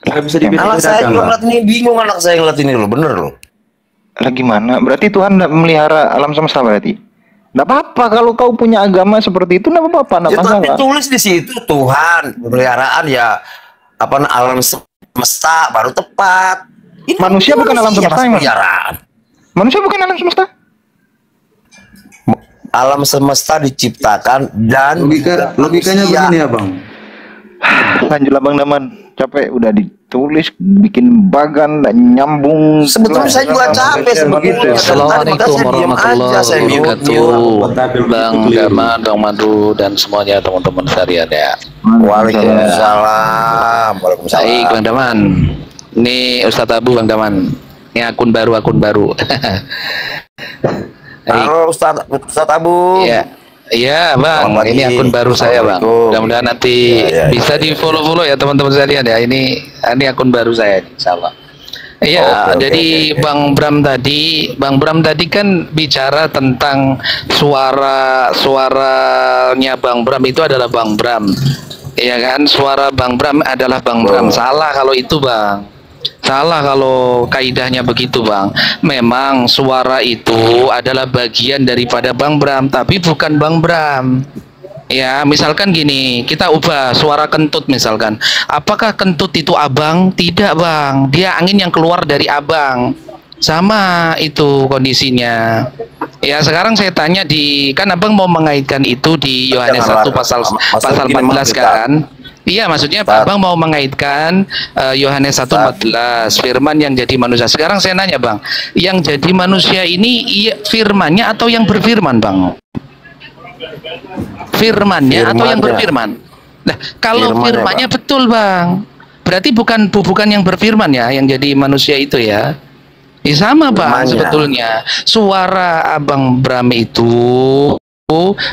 Nggak bisa Anak saya dibedakan, juga Bang. ngeliat ini, bingung anak saya ngeliat ini loh, bener loh. Lagi mana? Berarti Tuhan nggak melihara alam semesta berarti? Nggak apa-apa kalau kau punya agama seperti itu, nggak apa-apa, nggak Ya tapi masalah. tulis di situ Tuhan pemeliharaan ya apa alam semesta baru tepat. Ini Manusia bukan alam semesta Mas, emang? pemeliharaan. Manusia bukan alam semesta? Alam semesta diciptakan dan Logikanya manusia. begini ya, Bang. Lanjutlah Bang Daman. Capek udah ditulis, bikin bagan, dan nyambung. Sebetulnya saya juga capek sebetulnya. Assalamualaikum warahmatullahi wabarakatuh. Bang Daman, Bang Madu, dan semuanya teman-teman sekalian ya. Waalaikumsalam. Waalaikumsalam. Baik Bang Daman. Ini Ustadz Abu Bang Daman. Ini akun baru. Halo Ustadz Abu. Iya. Iya Bang, Selamat ini pagi. akun baru saya Bang. Assalamualaikum. Mudah-mudahan nanti Ya. bisa di follow ya teman-teman sekalian ya. Ini akun baru saya, insyaallah. Iya, Oke, jadi oke. Bang Bram tadi kan bicara tentang suaranya Bang Bram itu adalah Bang Bram. Iya kan, suara Bang Bram adalah Bang Bram. Salah kalau itu Bang. Salah kalau kaidahnya begitu Bang. Memang suara itu adalah bagian daripada Bang Bram, tapi bukan Bang Bram. Ya, misalkan gini, kita ubah suara kentut misalkan. Apakah kentut itu abang? Tidak Bang, dia angin yang keluar dari abang. Sama itu kondisinya. Ya, sekarang saya tanya kan abang mau mengaitkan itu di Yohanes 1 pasal 14 kan? Iya, maksudnya Abang mau mengaitkan Yohanes 1:14, firman yang jadi manusia. Sekarang saya nanya Bang, yang jadi manusia ini firmannya atau yang berfirman Bang? Firmannya atau yang berfirman? Nah, kalau firmannya betul Bang, berarti bukan yang berfirman ya, yang jadi manusia itu ya. Ya sama Bang, sebetulnya suara Abang Bram itu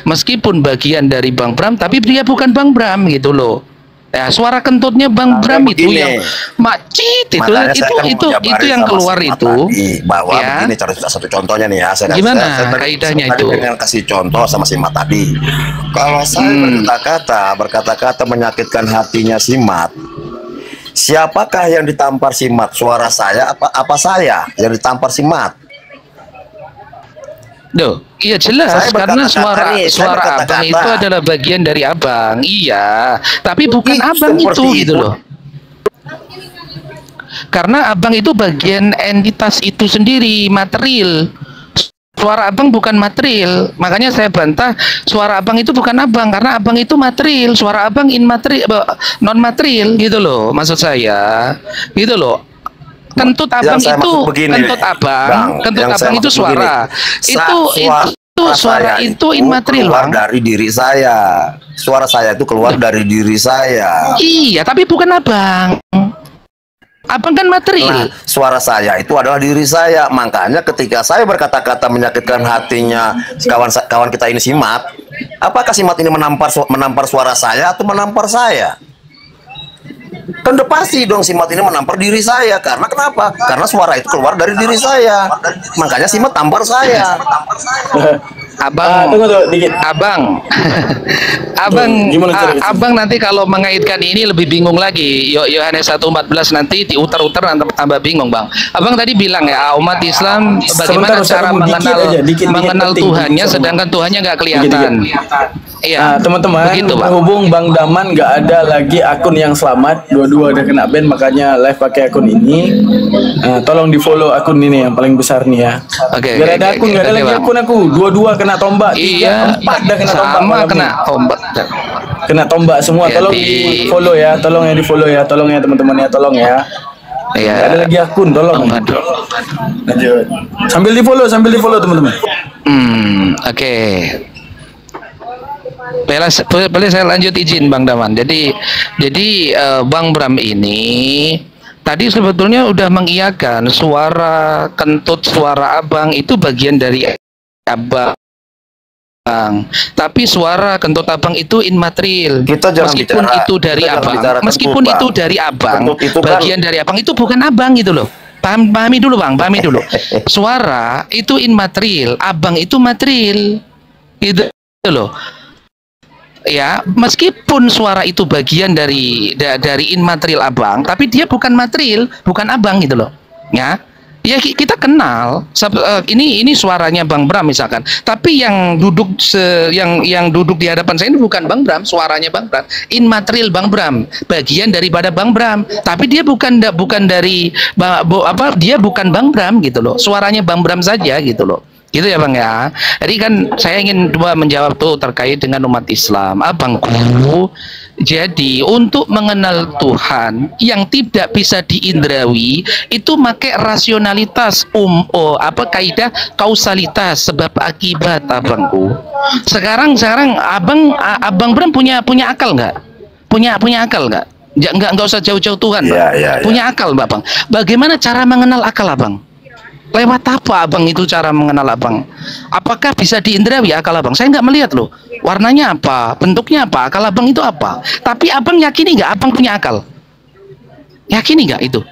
meskipun bagian dari Bang Bram, tapi dia bukan Bang Bram gitu loh. Ya, suara kentutnya Bang Bram itu yang macit itu yang keluar itu. Bahwa ya. begini cara satu contohnya nih ya. Gimana kaidahnya itu? Dengan kasih contoh sama si Mat tadi. Kalau saya berkata-kata menyakitkan hatinya si Mat, siapakah yang ditampar si Mat? Suara saya apa saya yang ditampar si Mat? Duh, iya jelas karena suara abang itu adalah bagian dari abang. Iya, tapi bukan abang itu gitu loh. Karena abang itu bagian entitas itu sendiri, material. Suara abang bukan material. Makanya saya bantah suara abang itu bukan abang karena abang itu material. Suara abang non material gitu loh. Maksud saya, gitu loh. Kentut abang itu suara. Suara itu immaterial keluar dari diri saya. Suara saya itu keluar dari diri saya. Iya, tapi bukan abang. Abang kan material. Nah, suara saya itu adalah diri saya. Makanya ketika saya berkata-kata menyakitkan hatinya kawan kita ini si Mat, apakah si Mat ini menampar suara saya atau menampar saya? Kan udah pasti dong si Mat ini menampar diri saya. Karena kenapa? Karena suara itu keluar dari diri saya. Makanya si Mat tampar saya. Abang, abang nanti kalau mengaitkan ini lebih bingung lagi. Yohanes 1:14 nanti diutar-utar tambah bingung Bang. Abang tadi bilang ya umat Islam bagaimana cara mengenal Tuhannya sedangkan Tuhannya nggak kelihatan. Iya, teman-teman, berhubung Bang Daman nggak ada lagi akun yang selamat, dua-dua udah kena ban, makanya live pakai akun ini. Tolong di follow akun ini yang paling besar nih ya. Gak ada akun, gak ada lagi akun aku. Dua-dua kena tombak, 3, 4 dah kena tombak. Sama kena tombak. Kena tombak semua. Tolong di follow ya, tolong ya di follow ya, tolong ya teman-teman ya, tolong ya. Iya. Gak ada lagi akun, tolong. Lanjut. Sambil di follow teman-teman. Oke. Boleh saya lanjut izin Bang Daman. Jadi Bang Bram ini tadi sebetulnya udah mengiyakan suara kentut suara abang itu bagian dari abang. Tapi suara kentut abang itu immaterial. Meskipun itu dari abang, bagian dari abang itu bukan abang gitu loh. Pahami dulu Bang, pahami dulu. Suara itu immaterial, abang itu material. Gitu loh. ya, meskipun suara itu bagian dari immaterial abang, tapi dia bukan material, bukan abang gitu loh. Ya kita kenal ini suaranya Bang Bram misalkan, tapi yang duduk yang duduk di hadapan saya ini bukan Bang Bram, suaranya Bang Bram, immaterial Bang Bram, bagian daripada Bang Bram, tapi dia bukan dari dia bukan Bang Bram gitu loh, suaranya Bang Bram saja gitu loh. Gitu ya Bang ya. Jadi kan saya ingin menjawab tuh terkait dengan umat Islam. Abangku, jadi untuk mengenal Tuhan yang tidak bisa diindrawi itu pakai rasionalitas kaidah kausalitas sebab akibat abangku. Sekarang Abang Bram punya akal nggak? Punya akal nggak? Nggak usah jauh-jauh Tuhan, Bang. Punya akal, Bang. Bagaimana cara mengenal akal Abang? Lewat apa Abang itu cara mengenal Abang? Apakah bisa diindrawi akal Abang? Saya nggak melihat loh. Warnanya apa? Bentuknya apa? Akal Abang itu apa? Tapi Abang yakini nggak Abang punya akal? Yakini nggak itu?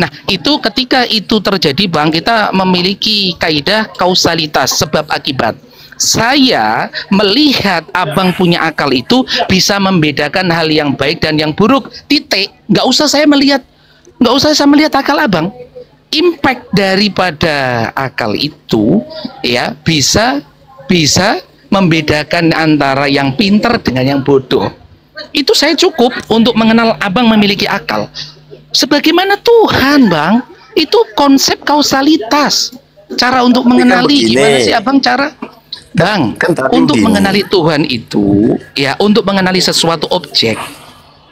Nah, itu ketika itu terjadi Bang, kita memiliki kaidah kausalitas sebab akibat. Saya melihat Abang punya akal itu bisa membedakan hal yang baik dan yang buruk. Titik. Nggak usah saya melihat akal Abang. Impact daripada akal itu ya bisa membedakan antara yang pintar dengan yang bodoh. Itu saya cukup untuk mengenal Abang memiliki akal. Sebagaimana Tuhan Bang, itu konsep kausalitas. Cara untuk mengenali gimana sih Abang cara Bang untuk mengenali Tuhan itu ya, untuk mengenali sesuatu objek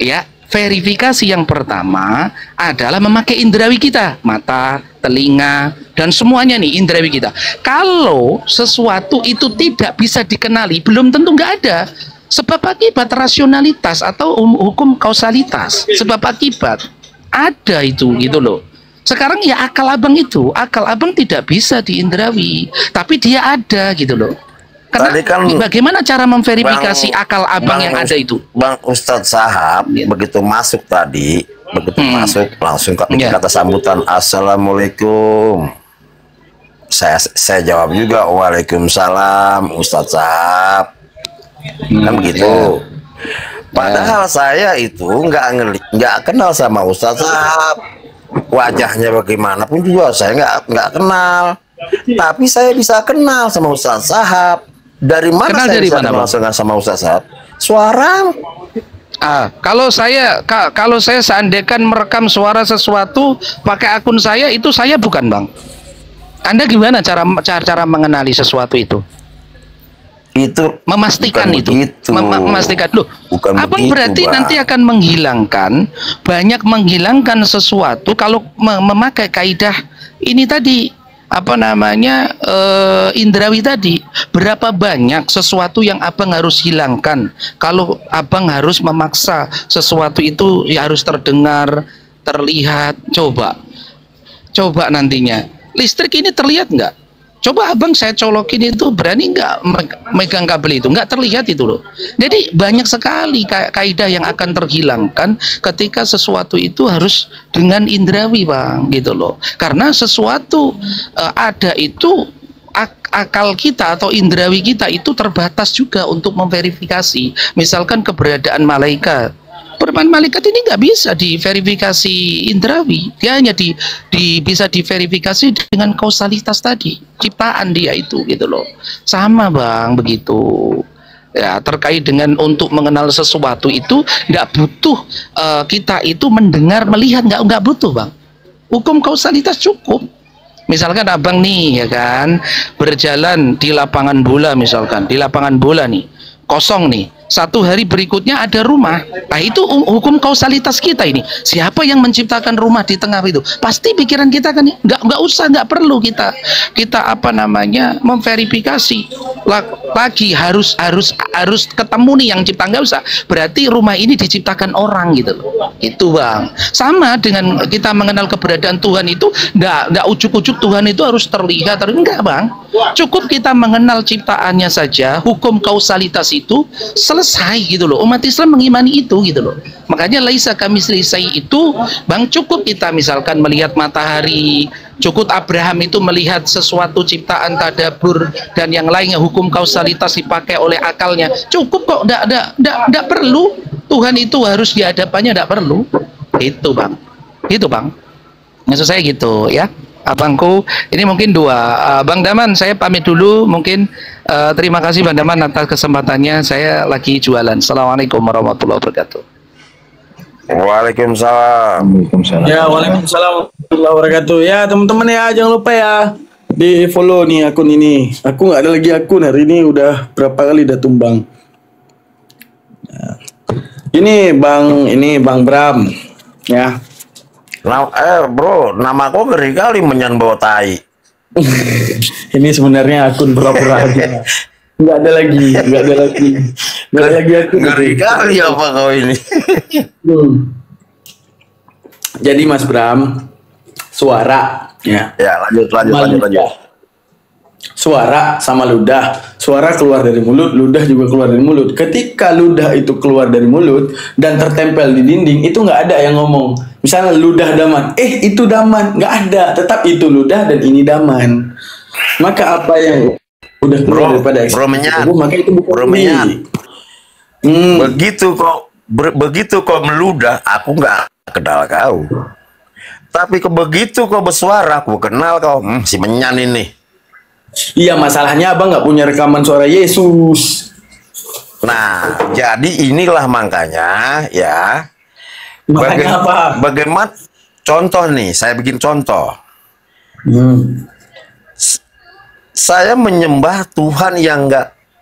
ya. Verifikasi yang pertama adalah memakai indrawi kita, mata, telinga, dan semuanya nih indrawi kita. Kalau sesuatu itu tidak bisa dikenali, belum tentu nggak ada. Sebab akibat rasionalitas atau hukum kausalitas, sebab akibat ada itu gitu loh. Sekarang ya akal Abang tidak bisa diindrawi, tapi dia ada gitu loh. Karena kan, bagaimana cara memverifikasi akal Abang yang ada itu? Bang Ustadz Sahab begitu masuk tadi, masuk langsung kata sambutan Assalamualaikum. Saya jawab juga Waalaikumsalam Ustadz Sahab. Kan begitu. Padahal saya itu nggak kenal sama Ustadz Sahab. Wajahnya bagaimanapun juga saya nggak kenal. Tapi saya bisa kenal sama Ustadz Sahab. Dari mana kenal, saya bisa kenal sama Ustadz Sahab? Suara. Kalau saya seandainya merekam suara sesuatu pakai akun saya, itu saya bukan Bang. Anda gimana cara mengenali sesuatu itu? Itu memastikan itu. Memastikan loh. Abang berarti Bang nanti akan menghilangkan sesuatu kalau memakai kaidah ini tadi. Indrawi tadi. Berapa banyak sesuatu yang Abang harus hilangkan kalau Abang harus memaksa sesuatu itu ya harus terdengar, terlihat. Coba nantinya listrik ini terlihat nggak? Coba Abang saya colokin itu, berani nggak megang kabel itu? Nggak terlihat itu loh. Jadi banyak sekali kaidah yang akan terhilangkan ketika sesuatu itu harus dengan indrawi Bang, gitu loh. Karena sesuatu ada itu akal kita atau indrawi kita itu terbatas juga untuk memverifikasi. Misalkan keberadaan malaikat. Malaikat ini nggak bisa diverifikasi indrawi, dia hanya bisa diverifikasi dengan kausalitas tadi, ciptaan dia itu gitu loh. Sama Bang begitu ya, terkait dengan untuk mengenal sesuatu itu nggak butuh kita itu mendengar, melihat, nggak butuh Bang. Hukum kausalitas cukup. Misalkan Abang nih ya kan berjalan di lapangan bola, misalkan di lapangan bola nih kosong nih, satu hari berikutnya ada rumah. Nah itu hukum kausalitas kita ini. Siapa yang menciptakan rumah di tengah itu? Pasti pikiran kita kan nggak perlu kita memverifikasi lagi harus ketemu nih yang cipta, nggak usah. Berarti rumah ini diciptakan orang gitu loh. Itu bang, sama dengan kita mengenal keberadaan Tuhan itu, nggak ujuk-ujuk Tuhan itu harus terlihat, enggak bang. Cukup kita mengenal ciptaannya saja, hukum kausalitas itu selesai gitu loh. Umat Islam mengimani itu gitu loh. Makanya laisa kamislihi syai' itu bang, cukup kita misalkan melihat matahari, cukup Abraham itu melihat sesuatu ciptaan tadabur dan yang lainnya, hukum kausalitas dipakai oleh akalnya, cukup kok, nggak perlu Tuhan itu harus di hadapannya, nggak perlu. Itu bang, gitu bang, maksud saya gitu ya abangku. Ini mungkin dua. Bang Daman, saya pamit dulu mungkin. Terima kasih Bang Daman atas kesempatannya, saya lagi jualan. Assalamualaikum warahmatullahi wabarakatuh. Waalaikumsalam. Ya, waalaikumsalam warahmatullahi wabarakatuh. Ya, teman-teman ya, jangan lupa ya di follow nih akun ini. Aku nggak ada lagi akun hari ini, udah berapa kali udah tumbang. Nah, ini Bang Bram ya. Bro, nama kok ngeri kali menyan bawa tai. Ini sebenarnya akun pura-pura aja. Nggak ada lagi akun. Ngeri kali apa kau ini. Jadi Mas Bram, suara ya. Ya, lanjut. Suara sama ludah. Suara keluar dari mulut, ludah juga keluar dari mulut. Ketika ludah itu keluar dari mulut dan tertempel di dinding, itu nggak ada yang ngomong. Misalnya ludah Daman, itu Daman, nggak ada. Tetap itu ludah dan ini Daman. Maka apa yang udah keluar daripada tubuh, maka itu bukan Begitu kau meludah, aku nggak kenal kau. Tapi begitu kau bersuara, aku kenal kau. Si menyan ini. Iya, masalahnya abang nggak punya rekaman suara Yesus. Nah, jadi inilah makanya ya. Makanya apa? Bagaimana? Contoh nih, saya bikin contoh. Saya menyembah Tuhan yang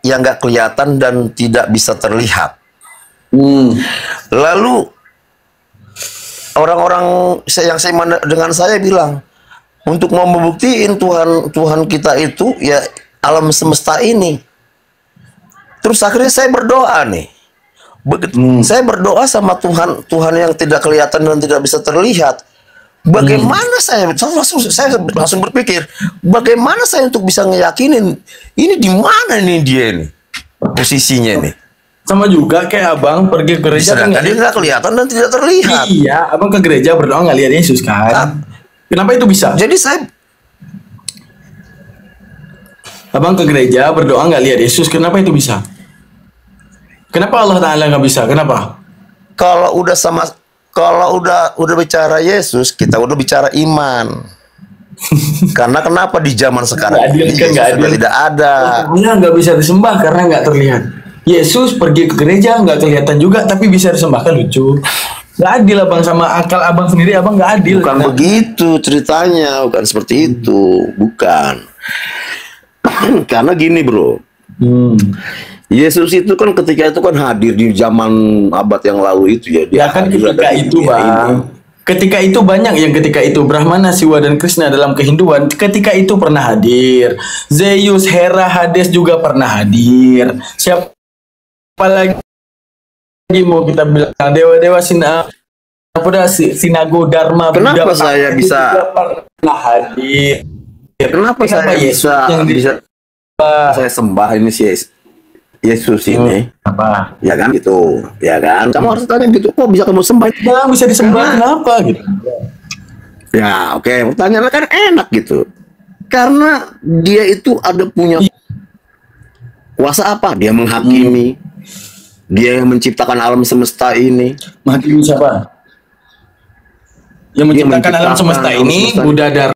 nggak kelihatan dan tidak bisa terlihat. Lalu orang-orang yang dengan saya bilang, untuk mau membuktiin Tuhan kita itu ya alam semesta ini. Terus akhirnya saya berdoa nih. Saya berdoa sama Tuhan yang tidak kelihatan dan tidak bisa terlihat. Bagaimana saya langsung berpikir, bagaimana saya untuk bisa ngeyakinin ini di mana nih dia nih posisinya nih. Sama juga kayak abang pergi ke gereja kan dia tidak kelihatan dan tidak terlihat. Iya, abang ke gereja berdoa nggak lihat Yesus kan? Kenapa itu bisa? Jadi abang ke gereja berdoa nggak lihat Yesus, kenapa itu bisa? Kenapa Allah Ta'ala nggak bisa? Kenapa? Kalau udah bicara Yesus, kita udah bicara iman. Karena kenapa di zaman sekarang ini tidak ada. Nggak bisa disembah karena nggak terlihat. Yesus pergi ke gereja nggak kelihatan juga, tapi bisa disembahkan, lucu. Nggak adil abang, sama akal abang sendiri abang nggak adil. Bukan begitu ceritanya, bukan seperti itu, bukan. Karena gini bro, Yesus itu kan ketika itu kan hadir di zaman abad yang lalu itu ya. Dia kan ketika itu bang. Ketika itu banyak yang ketika itu Brahmana, Siwa dan Krishna dalam kehinduan ketika itu pernah hadir. Zeus, Hera, Hades juga pernah hadir. Siapa lagi mau kita bilang dewa-dewa Sinago Dharma. Kenapa saya bisa pernah hadir? Kenapa saya bisa saya sembah ini si Yesus ini? Apa? Ya kan gitu, ya kan? Kamu harus tanya gitu. Kok bisa kamu sembah? Ya, bisa disembah kenapa gitu? Ya oke, pertanyaannya kan enak gitu. Karena dia itu ada punya kuasa apa? Dia menghakimi. Dia yang menciptakan alam semesta ini. Menghakimi siapa? Yang menciptakan alam semesta ini Buddha Dharma.